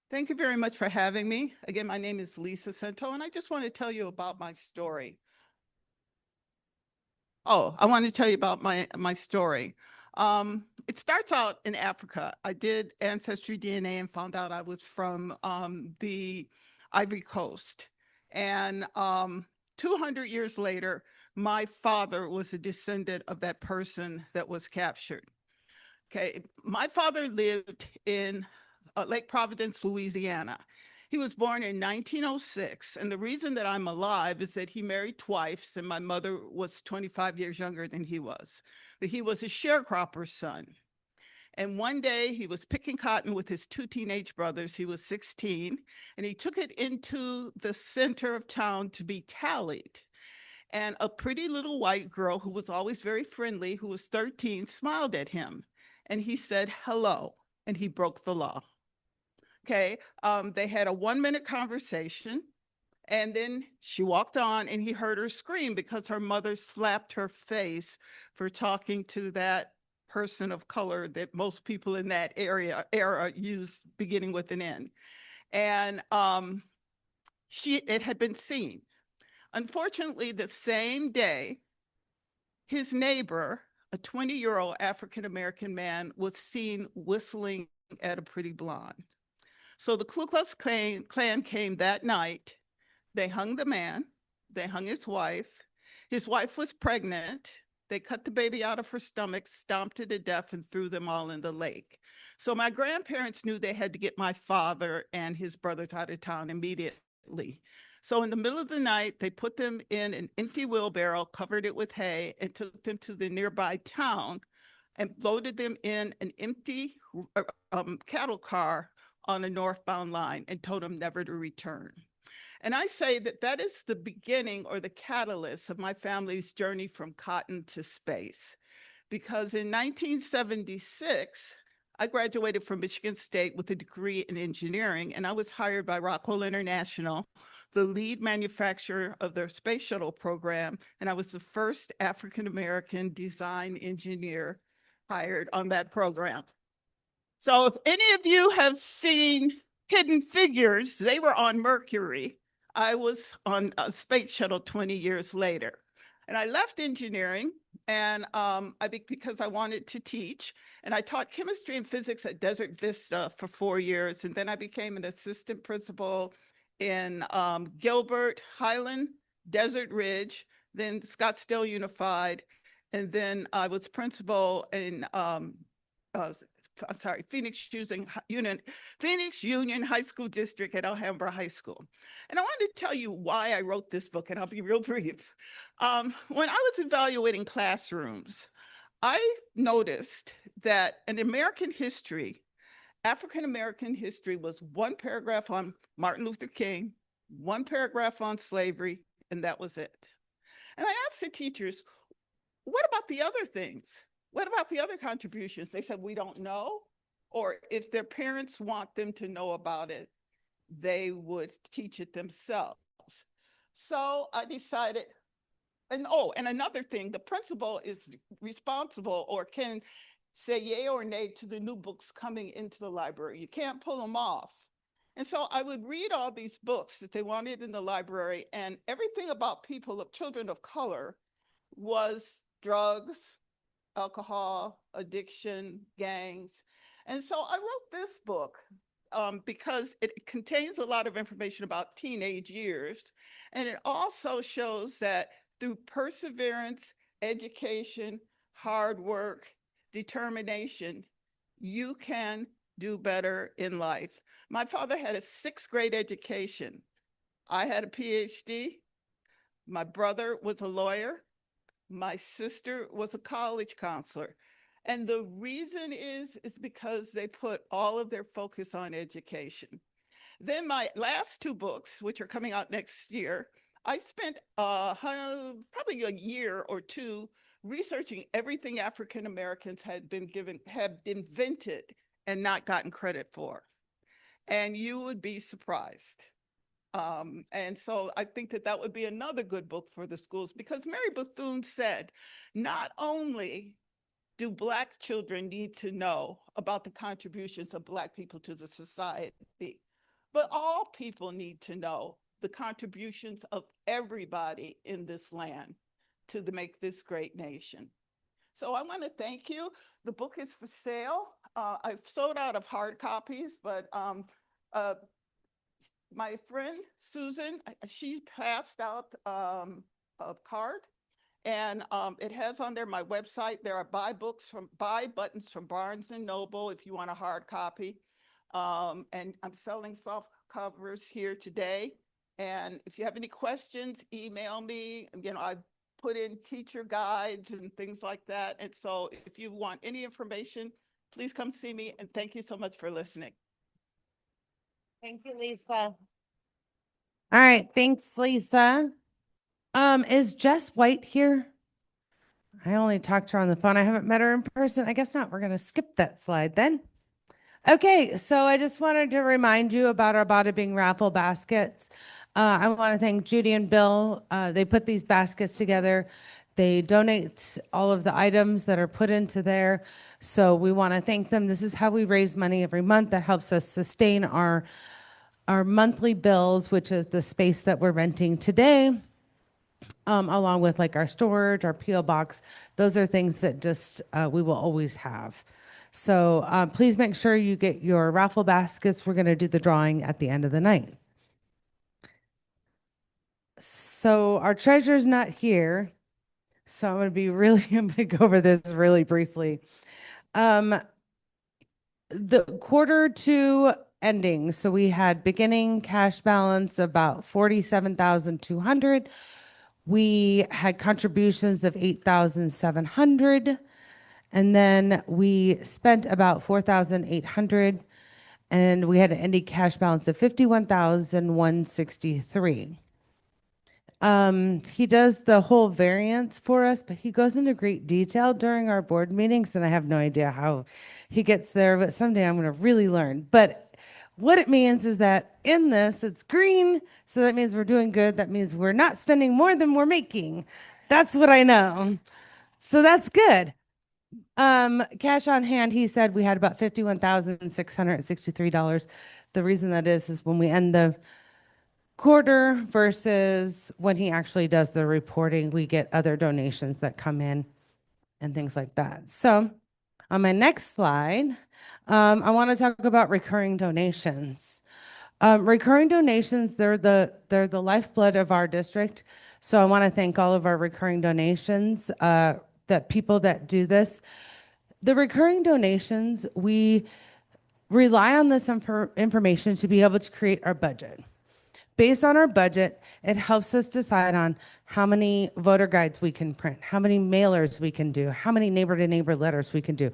Thank you very much for having me. Again, my name is Lisa Sento, and I just want to tell you about my story. Oh, I want to tell you about my story. It starts out in Africa. I did Ancestry DNA and found out I was from the Ivory Coast. And 200 years later, my father was a descendant of that person that was captured. Okay, my father lived in Lake Providence, Louisiana. He was born in 1906, and the reason that I'm alive is that he married twice, and my mother was 25 years younger than he was. But he was a sharecropper's son. And one day he was picking cotton with his 2 teenage brothers. He was 16, and he took it into the center of town to be tallied. And a pretty little white girl who was always very friendly, who was 13, smiled at him. And he said, hello, and he broke the law. Okay, they had a 1-minute conversation, and then she walked on, and he heard her scream because her mother slapped her face for talking to that person of color that most people in that era used beginning with an N. And it had been seen. Unfortunately, the same day, his neighbor, a 20-year-old African-American man, was seen whistling at a pretty blonde. So the Ku Klux Klan came that night. They hung the man. They hung his wife. His wife was pregnant. They cut the baby out of her stomach, stomped it to death, and threw them all in the lake. So my grandparents knew they had to get my father and his brothers out of town immediately. So in the middle of the night, they put them in an empty wheelbarrow, covered it with hay, and took them to the nearby town and loaded them in an empty cattle car on a northbound line and told them never to return. And I say that that is the beginning or the catalyst of my family's journey from cotton to space. Because in 1976, I graduated from Michigan State with a degree in engineering, and I was hired by Rockwell International, the lead manufacturer of their space shuttle program, and I was the first African-American design engineer hired on that program. So if any of you have seen Hidden Figures, they were on Mercury. I was on a space shuttle 20 years later. And I left engineering and because I wanted to teach. And I taught chemistry and physics at Desert Vista for 4 years. And then I became an assistant principal in Gilbert, Highland, Desert Ridge, then Scottsdale Unified. And then I was principal in Phoenix Union High School District at Alhambra High School. And I wanted to tell you why I wrote this book, and I'll be real brief. When I was evaluating classrooms, I noticed that in American history, African-American history was 1 paragraph on Martin Luther King, 1 paragraph on slavery, and that was it. And I asked the teachers, what about the other things? What about the other contributions? They said, we don't know. Or if their parents want them to know about it, they would teach it themselves. So I decided, and another thing, the principal is responsible or can say yay or nay to the new books coming into the library. You can't pull them off. And so I would read all these books that they wanted in the library, and everything about children of color was drugs, alcohol, addiction, gangs. And so I wrote this book because it contains a lot of information about teenage years. And it also shows that through perseverance, education, hard work, determination, you can do better in life. My father had a 6th grade education. I had a PhD. My brother was a lawyer. My sister was a college counselor. And the reason is because they put all of their focus on education. Then my last two books, which are coming out next year, I spent probably a year or two researching everything African Americans had invented and not gotten credit for. And you would be surprised. And so I think that that would be another good book for the schools, because Mary Bethune said, not only do Black children need to know about the contributions of Black people to the society, but all people need to know the contributions of everybody in this land to make this great nation. So I want to thank you. The book is for sale. I've sold out of hard copies, but my friend Susan, she passed out a card, and it has on there my website. There are buy buttons from Barnes and Noble if you want a hard copy. And I'm selling soft covers here today. And if you have any questions, email me. You know, I put in teacher guides and things like that. And so if you want any information, please come see me. And thank you so much for listening. Thank you, Lisa. All right, thanks, Lisa. Is Jess White here? I only talked to her on the phone. I haven't met her in person. I guess not. We're gonna skip that slide then. Okay, so I just wanted to remind you about our Bada Bing raffle baskets. I want to thank Judy and Bill. They put these baskets together. They donate all of the items that are put into there. So we want to thank them. This is how we raise money every month. That helps us sustain our monthly bills, which is the space that we're renting today, along with like our storage, our P.O. box. Those are things that just we will always have. So please make sure you get your raffle baskets. We're going to do the drawing at the end of the night. So our treasurer's not here. So I'm going to go over this really briefly. The quarter two ending. So we had beginning cash balance about 47,200. We had contributions of 8,700. And then we spent about 4,800, and we had an ending cash balance of 51,163. He does the whole variance for us, but he goes into great detail during our board meetings, and I have no idea how he gets there, but someday I'm going to really learn. But what it means is that in this, it's green, so that means we're doing good. That means we're not spending more than we're making. That's what I know. So that's good. Cash on hand, he said we had about $51,663. The reason that is when we end the quarter versus when he actually does the reporting, we get other donations that come in and things like that. So on my next slide, I want to talk about recurring donations. Recurring donations, they're the lifeblood of our district. So I want to thank all of our recurring donations, that people that do this. The recurring donations, we rely on this information to be able to create our budget. Based on our budget, it helps us decide on how many voter guides we can print, how many mailers we can do, how many neighbor-to-neighbor letters we can do.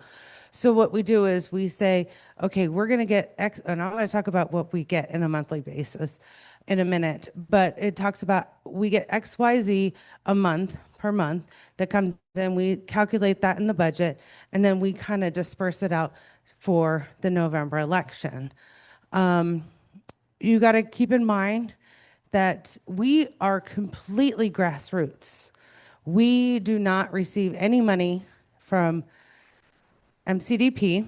So what we do is we say, okay, we're going to get X, and I'm going to talk about what we get in a monthly basis in a minute, but it talks about we get XYZ a month per month that comes in. We calculate that in the budget, and then we kind of disperse it out for the November election. You got to keep in mind that we are completely grassroots. We do not receive any money from MCDP,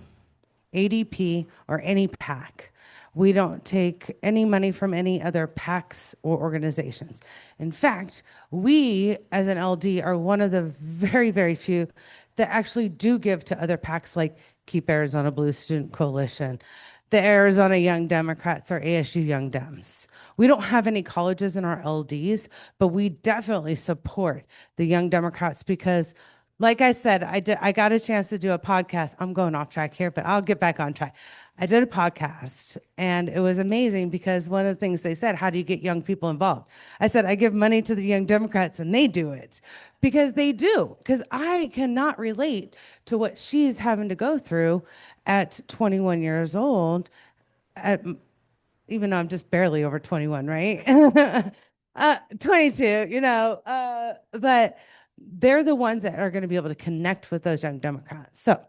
ADP, or any PAC. We don't take any money from any other PACs or organizations. In fact, we as an LD are one of the very, very few that actually do give to other PACs like Keep Arizona Blue Student Coalition, the Arizona Young Democrats, or ASU Young Dems. We don't have any colleges in our LDs, but we definitely support the Young Democrats because, like I said, I got a chance to do a podcast. I'm going off track here, but I'll get back on track. I did a podcast and it was amazing because one of the things they said, how do you get young people involved? I said, I give money to the young Democrats and they do it because they do. Because I cannot relate to what she's having to go through at 21 years old, even though I'm just barely over 21, right? 22, but they're the ones that are going to be able to connect with those young Democrats. So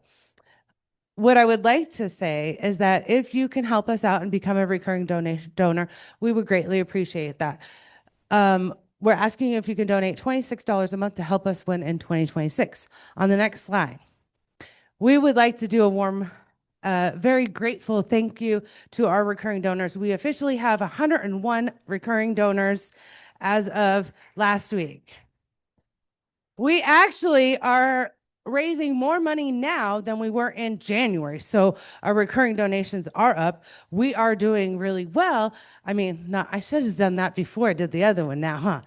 what I would like to say is that if you can help us out and become a recurring donor, we would greatly appreciate that. We're asking you if you can donate $26 a month to help us win in 2026. On the next slide, we would like to do a warm, very grateful thank you to our recurring donors. We officially have 101 recurring donors as of last week. We actually are raising more money now than we were in January. So our recurring donations are up. We are doing really well. I mean, I should have done that before I did the other one now, huh?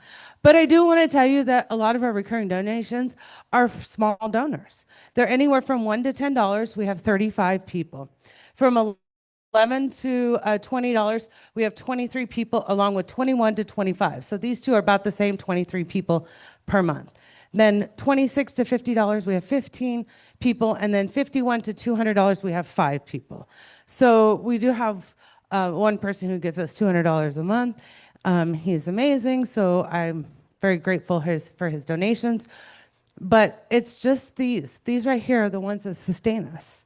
But I do want to tell you that a lot of our recurring donations are small donors. They're anywhere from $1 to $10. We have 35 people. From $11 to $20, we have 23 people, along with 21 to 25. So these two are about the same, 23 people per month. Then $26 to $50, we have 15 people. And then $51 to $200, we have 5 people. So we do have one person who gives us $200 a month. He's amazing. So I'm very grateful for his donations. But it's just these right here are the ones that sustain us,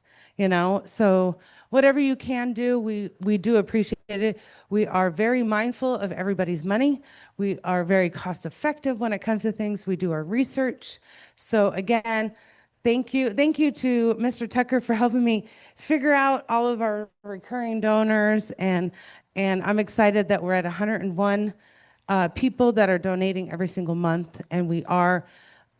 So whatever you can do, we do appreciate it. We are very mindful of everybody's money. We are very cost effective when it comes to things. We do our research. So again, thank you. Thank you to Mr. Tucker for helping me figure out all of our recurring donors. And I'm excited that we're at 101 people that are donating every single month. And we are,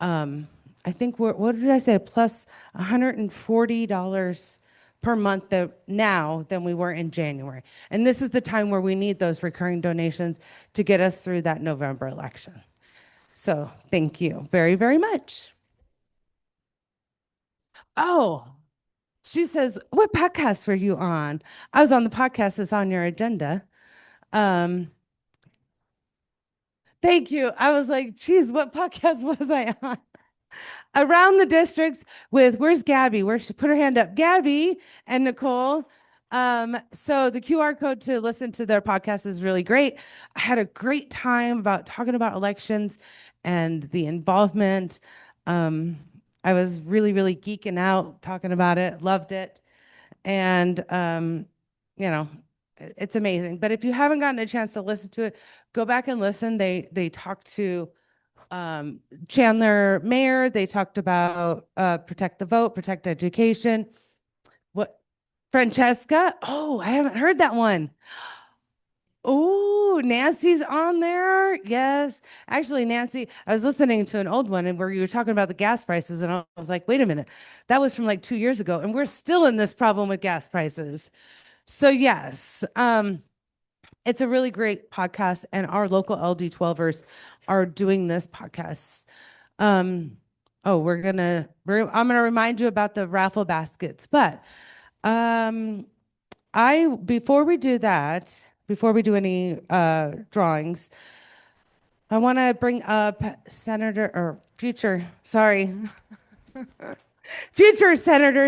I think what did I say? Plus $140 per month now than we were in January. And this is the time where we need those recurring donations to get us through that November election. So thank you very, very much. Oh, she says, what podcast were you on? I was on the podcast that's on your agenda. Thank you. I was like, geez, what podcast was I on? Around the Districts with, where's Gabby? Where she put her hand up? Gabby and Nicole. So the QR code to listen to their podcast is really great. I had a great time about talking about elections and the involvement. I was really, really geeking out talking about it, loved it. And, it's amazing. But if you haven't gotten a chance to listen to it, go back and listen. They talked to Chandler Mayor. They talked about protect the vote, protect education. What, Francesca? Oh, I haven't heard that one. Oh, Nancy's on there. Yes. Actually, Nancy, I was listening to an old one and where you were talking about the gas prices, and I was like, wait a minute, that was from like 2 years ago, and we're still in this problem with gas prices. So yes, it's a really great podcast, and our local LD12ers are doing this podcast. I'm gonna remind you about the raffle baskets, but before we do that, before we do any drawings, I want to bring up future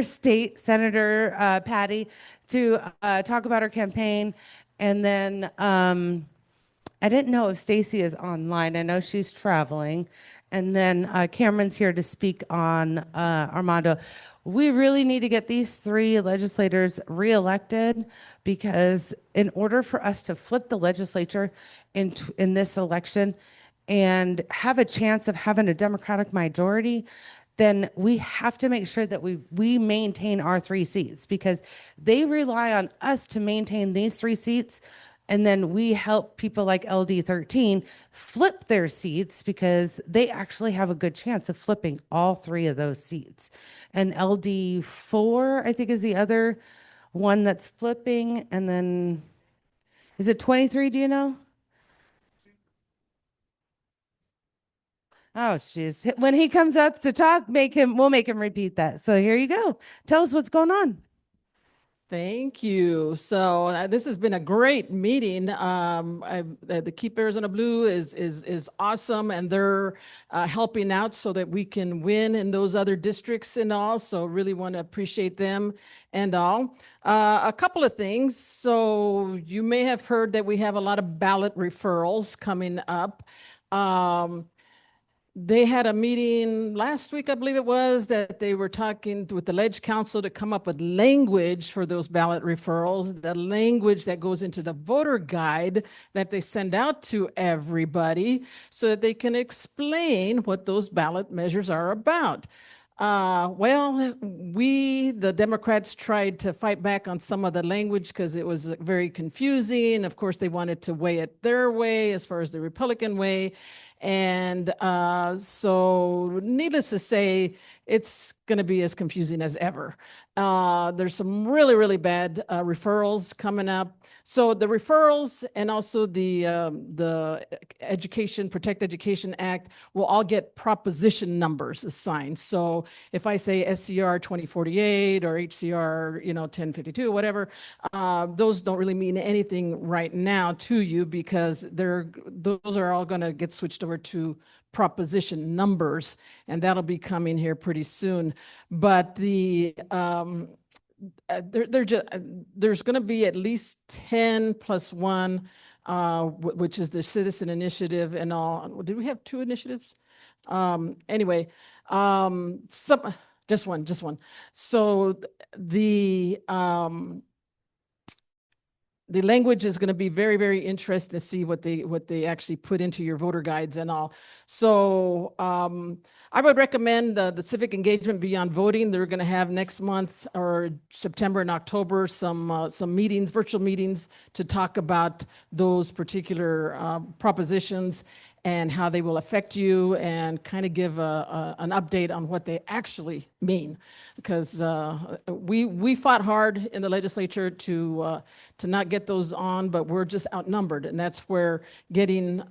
State Senator Patty to talk about her campaign. And then I didn't know if Stacy is online. I know she's traveling. And then Cameron's here to speak on Armando. We really need to get these 3 legislators reelected, because in order for us to flip the legislature in this election and have a chance of having a Democratic majority, then we have to make sure that we maintain our 3 seats, because they rely on us to maintain these 3 seats. And then we help people like LD13 flip their seats, because they actually have a good chance of flipping all 3 of those seats. And LD4, I think, is the other one that's flipping. And then, is it 23? Do you know? Oh, jeez. When he comes up to talk, we'll make him repeat that. So here you go. Tell us what's going on. Thank you. So this has been a great meeting. The Keep Arizona Blue is awesome, and they're helping out so that we can win in those other districts and all. So really want to appreciate them and all. A couple of things. So you may have heard that we have a lot of ballot referrals coming up. They had a meeting last week, I believe it was, that they were talking with the Ledge Council to come up with language for those ballot referrals, the language that goes into the voter guide that they send out to everybody so that they can explain what those ballot measures are about. Well, the Democrats tried to fight back on some of the language because it was very confusing. Of course, they wanted to weigh it their way as far as the Republican way. And so needless to say, it's going to be as confusing as ever. There's some really, really bad referrals coming up. So the referrals and also the Protect Education Act will all get proposition numbers assigned. So if I say SCR 2048 or HCR 1052, whatever, those don't really mean anything right now to you because those are all going to get switched over to proposition numbers, and that'll be coming here pretty soon. But there's going to be at least 10 plus 1, which is the citizen initiative and all. Did we have 2 initiatives? Anyway, just one. So the language is going to be very, very interesting to see what they actually put into your voter guides and all. So I would recommend the civic engagement beyond voting. They're going to have next month or September and October some meetings, virtual meetings, to talk about those particular propositions and how they will affect you, and kind of give an update on what they actually mean. Because we fought hard in the legislature to not get those on, but we're just outnumbered. And that's where getting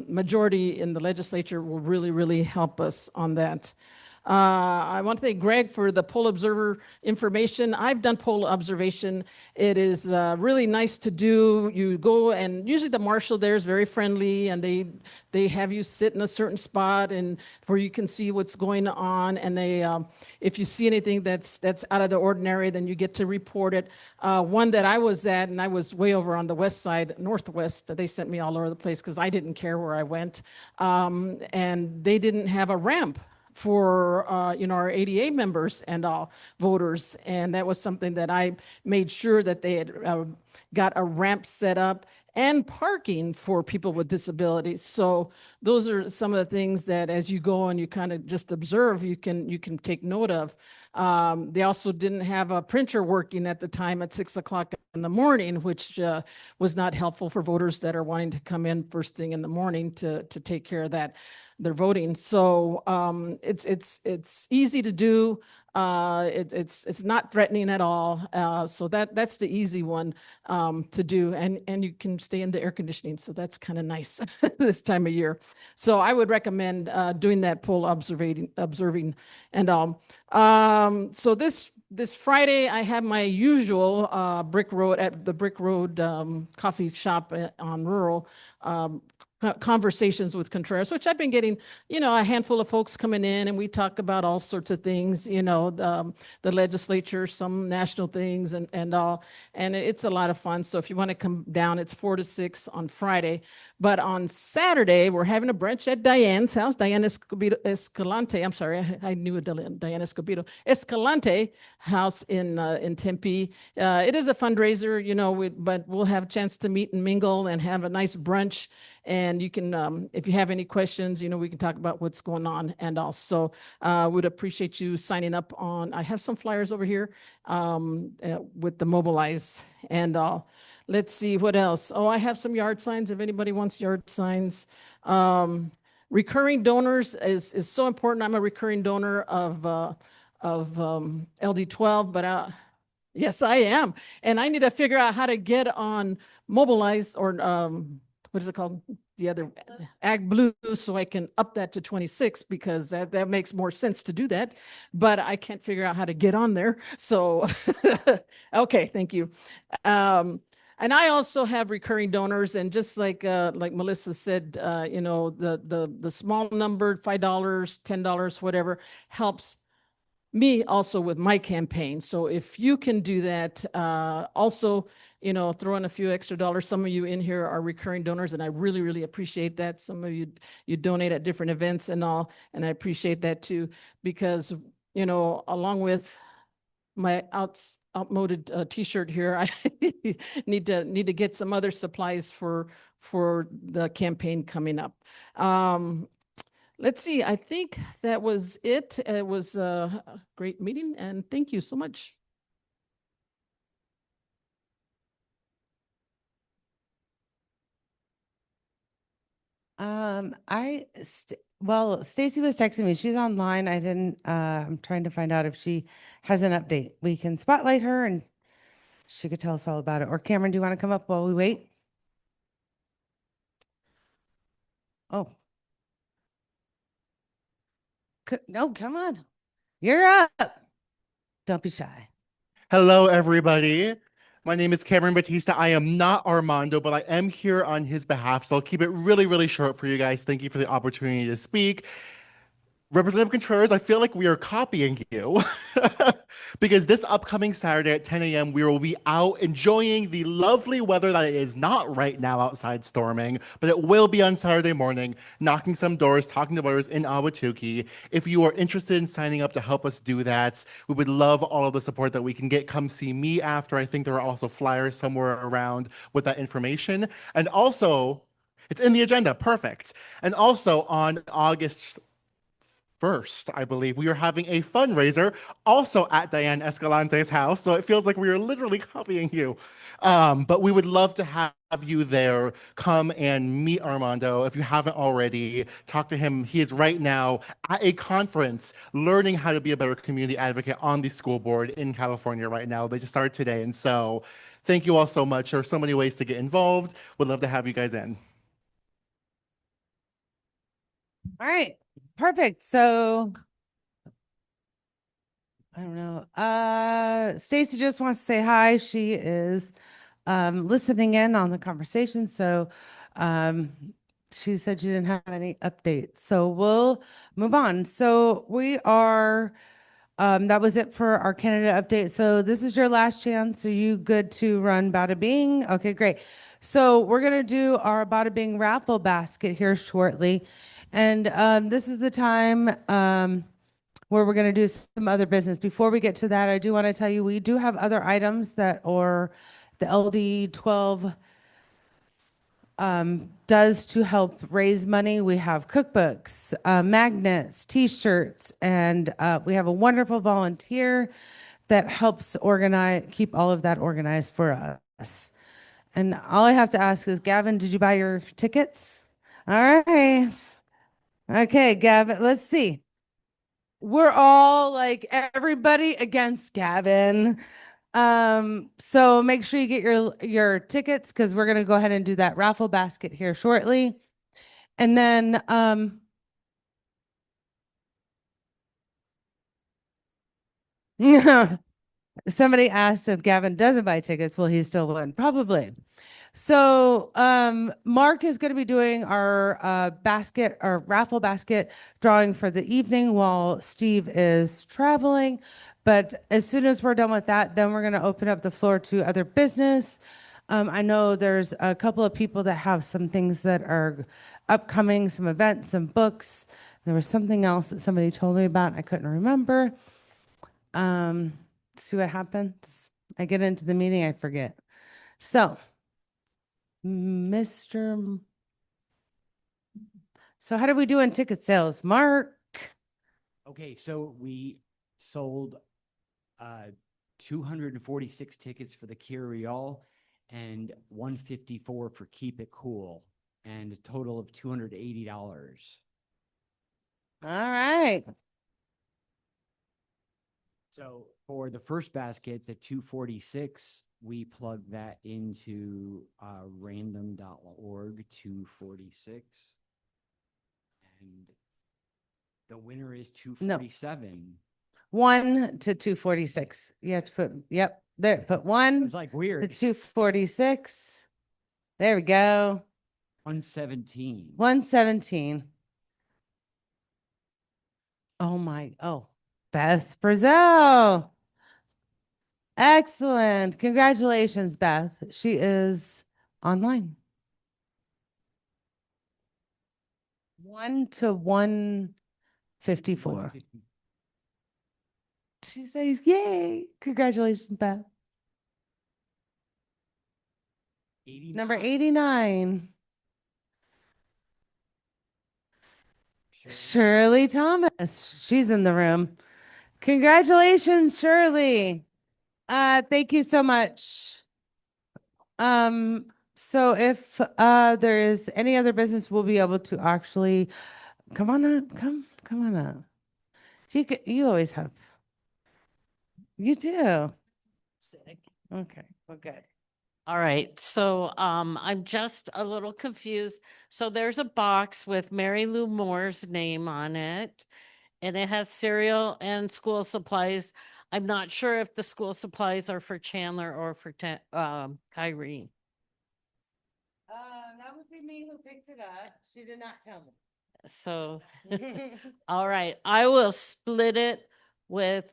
majority in the legislature will really, really help us on that. I want to thank Greg for the poll observer information. I've done poll observation. It is really nice to do. You go, and usually the marshal there is very friendly, and they have you sit in a certain spot and where you can see what's going on. And they, if you see anything that's out of the ordinary, then you get to report it. One that I was at, and I was way over on the west side, northwest. They sent me all over the place because I didn't care where I went, and they didn't have a ramp for our ADA members and all voters, and that was something that I made sure that they had got a ramp set up and parking for people with disabilities. So those are some of the things that, as you go and you kind of just observe, you can take note of. They also didn't have a printer working at the time at 6 o'clock in the morning, which was not helpful for voters that are wanting to come in first thing in the morning to take care of that, their voting. So it's easy to do. It's not threatening at all. So that's the easy one to do, and you can stay in the air conditioning. So that's kind of nice this time of year. So I would recommend doing that poll observing and all. So this Friday, I have my usual Brick Road coffee shop on Rural conversations with Contreras, which I've been getting, a handful of folks coming in, and we talk about all sorts of things, the legislature, some national things and all, and it's a lot of fun. So if you want to come down, it's 4 to 6 on Friday. But on Saturday, we're having a brunch at Diane's house, Diane Escalante. I'm sorry, I knew Diane Escobedo. Escalante house in Tempe. It is a fundraiser, but we'll have a chance to meet and mingle and have a nice brunch. And you can, if you have any questions, we can talk about what's going on. And also would appreciate you signing up on, I have some flyers over here with the Mobilize and all. Let's see what else. Oh, I have some yard signs if anybody wants yard signs. Recurring donors is so important. I'm a recurring donor of LD12, but yes, I am. And I need to figure out how to get on Mobilize or what is it called? The other Ag Blue, so I can up that to 26 because that makes more sense to do that. But I can't figure out how to get on there. So, okay, thank you. And I also have recurring donors, and just like Melissa said, you know, the small number, $5, $10, whatever, helps me also with my campaign. So if you can do that, also, you know, throw in a few extra dollars. Some of you in here are recurring donors, and I really, really appreciate that. Some of you donate at different events and all, and I appreciate that too, because, you know, along with my outmoded t-shirt here, I need to get some other supplies for the campaign coming up. Let's see, I think that was it. It was a great meeting, and thank you so much. Well, Stacy was texting me. She's online. I didn't, I'm trying to find out if she has an update. We can spotlight her and she could tell us all about it. Or Cameron, do you want to come up while we wait? Oh. No, come on. You're up. Don't be shy. Hello, everybody. My name is Cameron Batista. I am not Armando, but I am here on his behalf. So I'll keep it really, really short for you guys. Thank you for the opportunity to speak. Representative Contreras, I feel like we are copying you because this upcoming Saturday at 10 a.m., we will be out enjoying the lovely weather that it is not right now outside storming, but it will be on Saturday morning, knocking some doors, talking to voters in Ahwatukee. If you are interested in signing up to help us do that, we would love all of the support that we can get. Come see me after. I think there are also flyers somewhere around with that information. And also, it's in the agenda. Perfect. And also on August 1st, I believe, we are having a fundraiser also at Diane Escalante's house. So it feels like we are literally copying you. But we would love to have you there. Come and meet Armando. If you haven't already, talk to him. He is right now at a conference learning how to be a better community advocate on the school board in California right now. They just started today. And so thank you all so much. There are so many ways to get involved. Would love to have you guys in. All right. Perfect. So I don't know. Stacy just wants to say hi. She is listening in on the conversation. So she said she didn't have any updates. So we'll move on. So we are that was it for our candidate update. So this is your last chance. Are you good to run Bada Bing? Okay, great. So we're gonna do our Bada Bing raffle basket here shortly. And this is the time where we're going to do some other business. Before we get to that, I do want to tell you we do have other items that are the LD12 does to help raise money. We have cookbooks, magnets, t-shirts, and we have a wonderful volunteer that helps keep all of that organized for us. And all I have to ask is, Gavin, did you buy your tickets? All right. Okay, Gavin, let's see. We're all like everybody against Gavin. So make sure you get your tickets because we're gonna go ahead and do that raffle basket here shortly. And then somebody asked if Gavin doesn't buy tickets, will he still win? Probably. So Mark is going to be doing our raffle basket drawing for the evening while Steve is traveling. But as soon as we're done with that, then we're going to open up the floor to other business. I know there's a couple of people that have some things that are upcoming, some events, some books. There was something else that somebody told me about. I couldn't remember. See what happens. I get into the meeting, I forget. So So how did we do in ticket sales? Mark? Okay, so we sold 246 tickets for the Curial and 154 for Keep It Cool, and a total of $280. All right. So for the first basket, the 246 we plug that into random.org 246. And the winner is 247. 1 to 246. You have to put, yep, there, put 1 It's like to weird. 246. There we go. 117. 117. Oh, Beth Brazil. Excellent. Congratulations, Beth. She is online. 1 to 154. 150. She says, yay. Congratulations, Beth. 89. Number 89. Shirley Thomas. She's in the room. Congratulations, Shirley. Thank you so much. So if there is any other business, we'll be able to actually come on up. Come on up. You always have. You do. Sick. Okay, well, good. All right, so I'm just a little confused. So there's a box with Mary Lou Moore's name on it, and it has cereal and school supplies. I'm not sure if the school supplies are for Chandler or for Kyrene. That would be me who picked it up. She did not tell me. So, all right, I will split it with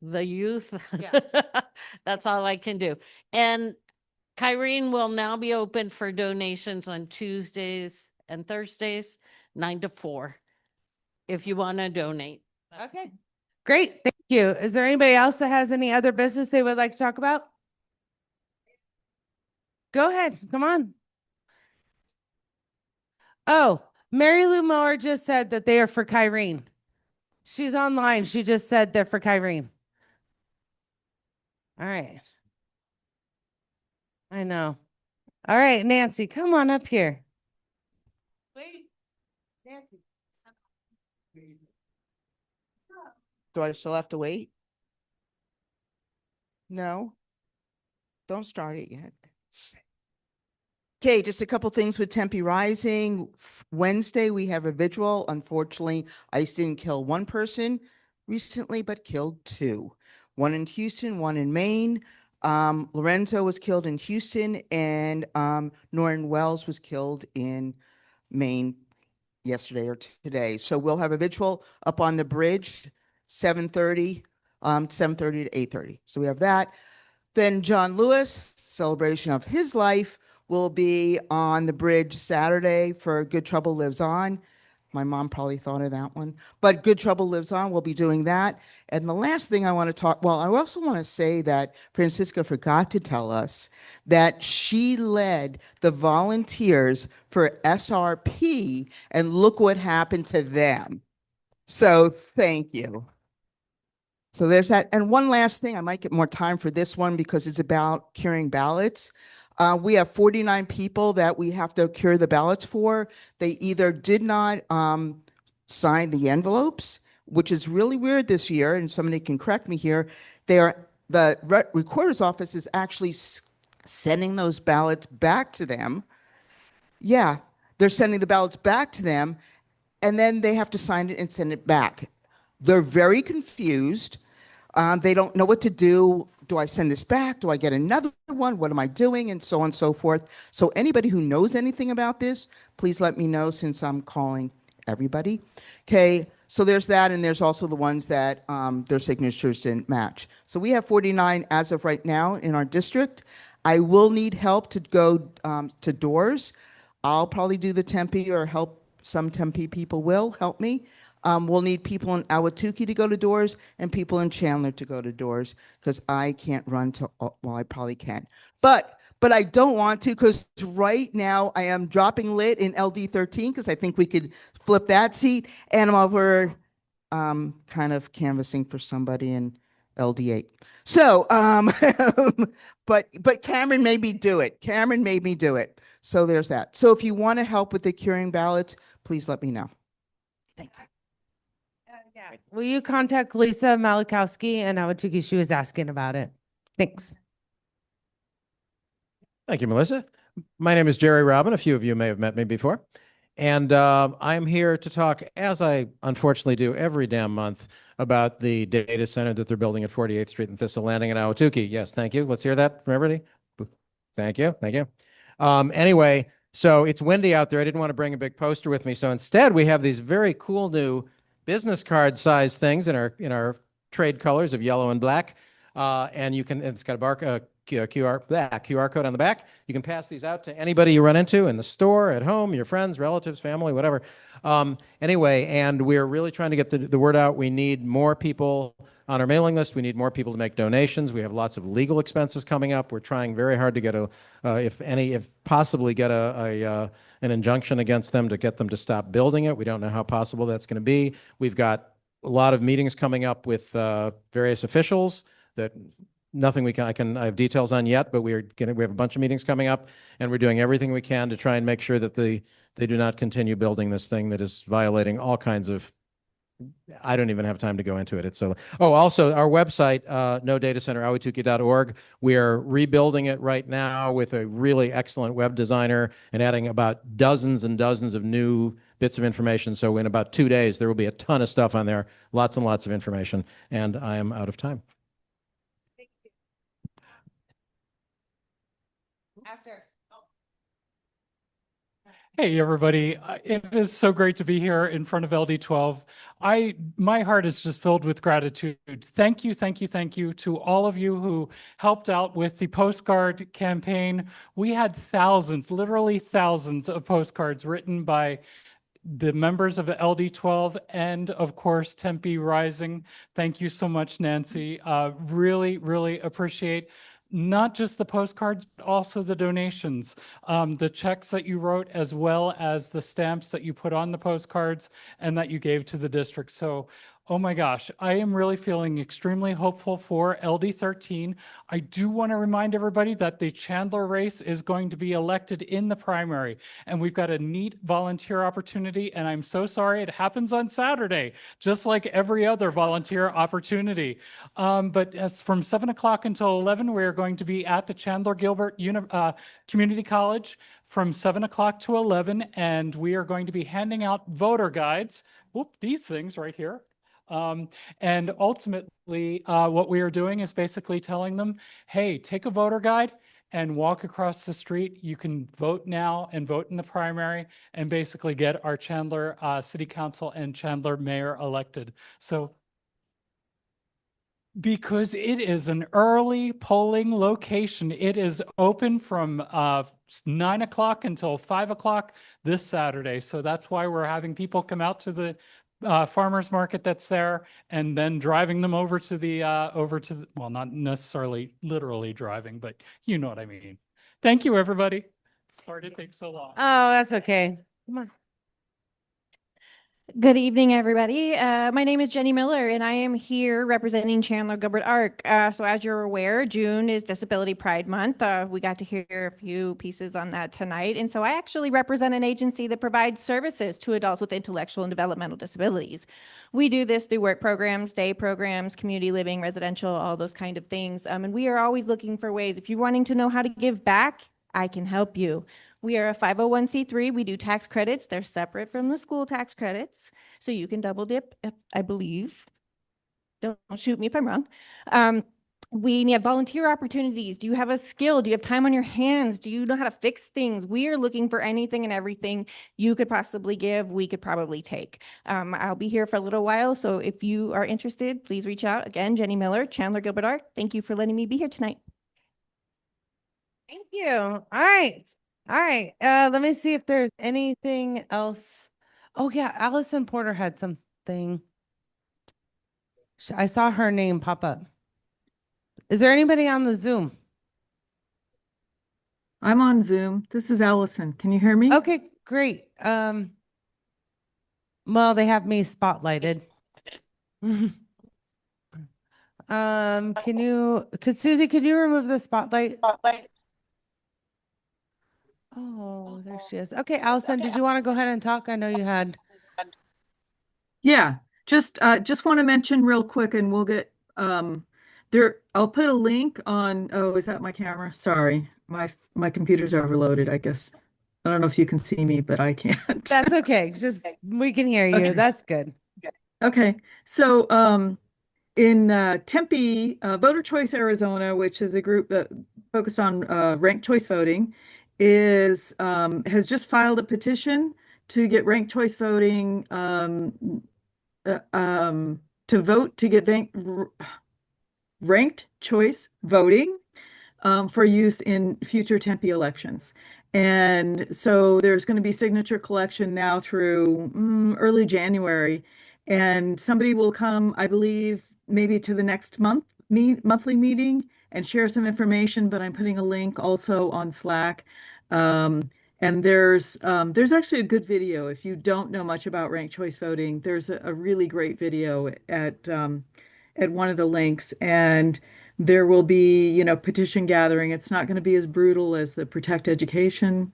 the youth. Yeah. That's all I can do. And Kyrene will now be open for donations on Tuesdays and Thursdays, 9 to 4, if you want to donate. Okay. Great. Thank you. Is there anybody else that has any other business they would like to talk about? Go ahead. Come on. Oh, Mary Lou Moore just said that they are for Kyrene. She's online. She just said they're for Kyrene. All right. I know. All right, Nancy, come on up here. Wait. Nancy. Do I still have to wait? No? Don't start it yet. Okay, just a couple things with Tempe Rising. Wednesday, we have a vigil. Unfortunately, ice didn't kill one person recently, but killed 2. One in Houston, one in Maine. Lorenzo was killed in Houston, and Norton Wells was killed in Maine yesterday or today. So we'll have a vigil up on the bridge, 7:30 to 8:30. So we have that. Then John Lewis, celebration of his life, will be on the bridge Saturday for Good Trouble Lives On. My mom probably thought of that one, but Good Trouble Lives On. We'll be doing that. And the last thing I want to talk, well, I also want to say that Francesca forgot to tell us that she led the volunteers for SRP, and look what happened to them. So thank you. So there's that. And one last thing, I might get more time for this one because it's about curing ballots. We have 49 people that we have to cure the ballots for. They either did not sign the envelopes, which is really weird this year, and somebody can correct me here. The recorder's office is actually sending those ballots back to them. Yeah, they're sending the ballots back to them, and then they have to sign it and send it back. They're very confused. They don't know what to do. Do I send this back? Do I get another one? What am I doing? And so on and so forth. So anybody who knows anything about this, please let me know since I'm calling everybody. Okay, so there's that, and there's also the ones that their signatures didn't match. So we have 49 as of right now in our district. I will need help to go to doors. I'll probably do the Tempe or help some Tempe people will help me. We'll need people in Ahwatukee to go to doors and people in Chandler to go to doors because I can't run to, well, I probably can. But I don't want to because right now I am dropping lit in LD13 because I think we could flip that seat, and I'm over kind of canvassing for somebody in LD8. So, but Cameron made me do it. Cameron made me do it. So there's that. So if you want to help with the curing ballots, please let me know. Thank you. Yeah. Will you contact Lisa Malakowski and Ahwatukee? She was asking about it. Thanks. Thank you, Melissa. My name is Jerry Robin. A few of you may have met me before. And I'm here to talk, as I unfortunately do every damn month, about the data center that they're building at 48th Street and Thistle Landing in Ahwatukee. Yes, thank you. Let's hear that from everybody. Thank you. Thank you. Anyway, so it's windy out there. I didn't want to bring a big poster with me. So instead, we have these very cool new business card size things in our trade colors of yellow and black. And it's got a QR code on the back. You can pass these out to anybody you run into in the store, at home, your friends, relatives, family, whatever. Anyway, and we're really trying to get the word out. We need more people on our mailing list. We need more people to make donations. We have lots of legal expenses coming up. We're trying very hard to get if possibly get an injunction against them to get them to stop building it. We don't know how possible that's going to be. We've got a lot of meetings coming up with various officials that nothing I have details on yet, but we have a bunch of meetings coming up, and we're doing everything we can to try and make sure that they do not continue building this thing that is violating all kinds of. I don't even have time to go into it. Also our website, nodatacenter.ahwatukee.org. We are rebuilding it right now with a really excellent web designer and adding about dozens and dozens of new bits of information. So in about 2 days, there will be a ton of stuff on there, lots and lots of information, and I am out of time. After. Hey, everybody. It is so great to be here in front of LD12. My heart is just filled with gratitude. Thank you, thank you, thank you to all of you who helped out with the postcard campaign. We had thousands, literally thousands of postcards written by the members of LD12 and of course Tempe Rising. Thank you so much, Nancy. Really, really appreciate not just the postcards, but also the donations, the checks that you wrote, as well as the stamps that you put on the postcards and that you gave to the district. So, oh my gosh, I am really feeling extremely hopeful for LD13. I do want to remind everybody that the Chandler race is going to be elected in the primary, and we've got a neat volunteer opportunity, and I'm so sorry it happens on Saturday, just like every other volunteer opportunity. But as from 7 o'clock until 11, we're going to be at the Chandler Gilbert Community College from 7 o'clock to 11, and we are going to be handing out voter guides. Whoop, these things right here. And ultimately, what we are doing is basically telling them, hey, take a voter guide and walk across the street. You can vote now and vote in the primary and basically get our Chandler City Council and Chandler Mayor elected. So, because it is an early polling location, it is open from 9 o'clock until 5 o'clock this Saturday. So that's why we're having people come out to the farmers market that's there, and then driving them over to the well, not necessarily literally driving, but you know what I mean. Thank you, everybody. Sorry to take so long. Oh, that's okay. Come on. Good evening, everybody. My name is Jenny Miller, and I am here representing Chandler Gilbert Arc. So as you're aware, June is Disability Pride Month. We got to hear a few pieces on that tonight. And so I actually represent an agency that provides services to adults with intellectual and developmental disabilities. We do this through work programs, day programs, community living, residential, all those kind of things. And we are always looking for ways. If you're wanting to know how to give back, I can help you. We are a 501c3. We do tax credits. They're separate from the school tax credits. So you can double dip, I believe. Don't shoot me if I'm wrong. We need volunteer opportunities. Do you have a skill? Do you have time on your hands? Do you know how to fix things? We are looking for anything and everything you could possibly give, we could probably take. I'll be here for a little while. So if you are interested, please reach out. Again, Jenny Miller, Chandler Gilbert Art. Thank you for letting me be here tonight. Thank you. All right. All right. Let me see if there's anything else. Oh yeah, Allison Porter had something. I saw her name pop up. Is there anybody on the Zoom? I'm on Zoom. This is Allison. Can you hear me? Okay, great. Well, they have me spotlighted. Susie, could you remove the spotlight? Oh, there she is. Okay, Allison, did you want to go ahead and talk? I know you had. Yeah, just want to mention real quick, and we'll get there. I'll put a link on. Oh, is that my camera? Sorry. my computer's overloaded, I guess. I don't know if you can see me, but I can't. That's okay. Just we can hear you. Okay. That's good. Okay. So in Tempe, Voter Choice Arizona, which is a group that focused on ranked choice voting, has just filed a petition to get ranked choice voting to vote to get ranked choice voting for use in future Tempe elections. And so there's going to be signature collection now through early January. And somebody will come, I believe, maybe to the next monthly meeting and share some information, but I'm putting a link also on Slack. And there's actually a good video. If you don't know much about ranked choice voting, there's a really great video at one of the links. And there will be, petition gathering. It's not going to be as brutal as the Protect Education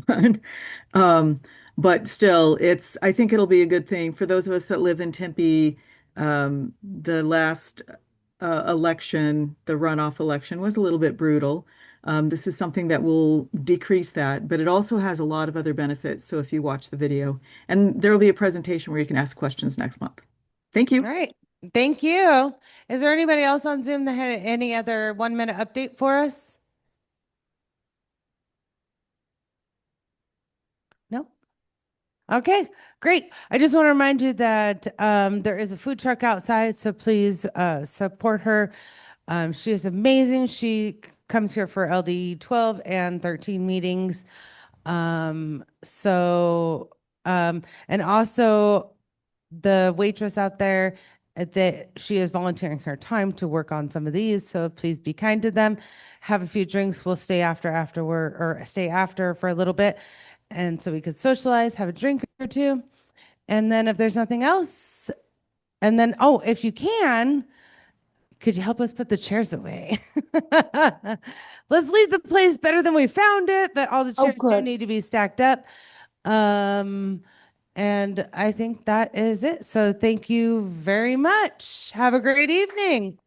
one. But still, I think it'll be a good thing for those of us that live in Tempe. The last election, the runoff election, was a little bit brutal. This is something that will decrease that, but it also has a lot of other benefits. So if you watch the video, and there will be a presentation where you can ask questions next month. Thank you. All right. Thank you. Is there anybody else on Zoom that had any other 1-minute update for us? No? Okay, great. I just want to remind you that there is a food truck outside, so please support her. She is amazing. She comes here for LD12 and 13 meetings. And also the waitress out there, that she is volunteering her time to work on some of these, so please be kind to them. Have a few drinks. We'll stay stay after for a little bit, and so we could socialize, have a drink or two, and then if there's nothing else, and then if you can, could you help us put the chairs away? Let's leave the place better than we found it, but all the chairs do need to be stacked up. And I think that is it. So thank you very much. Have a great evening.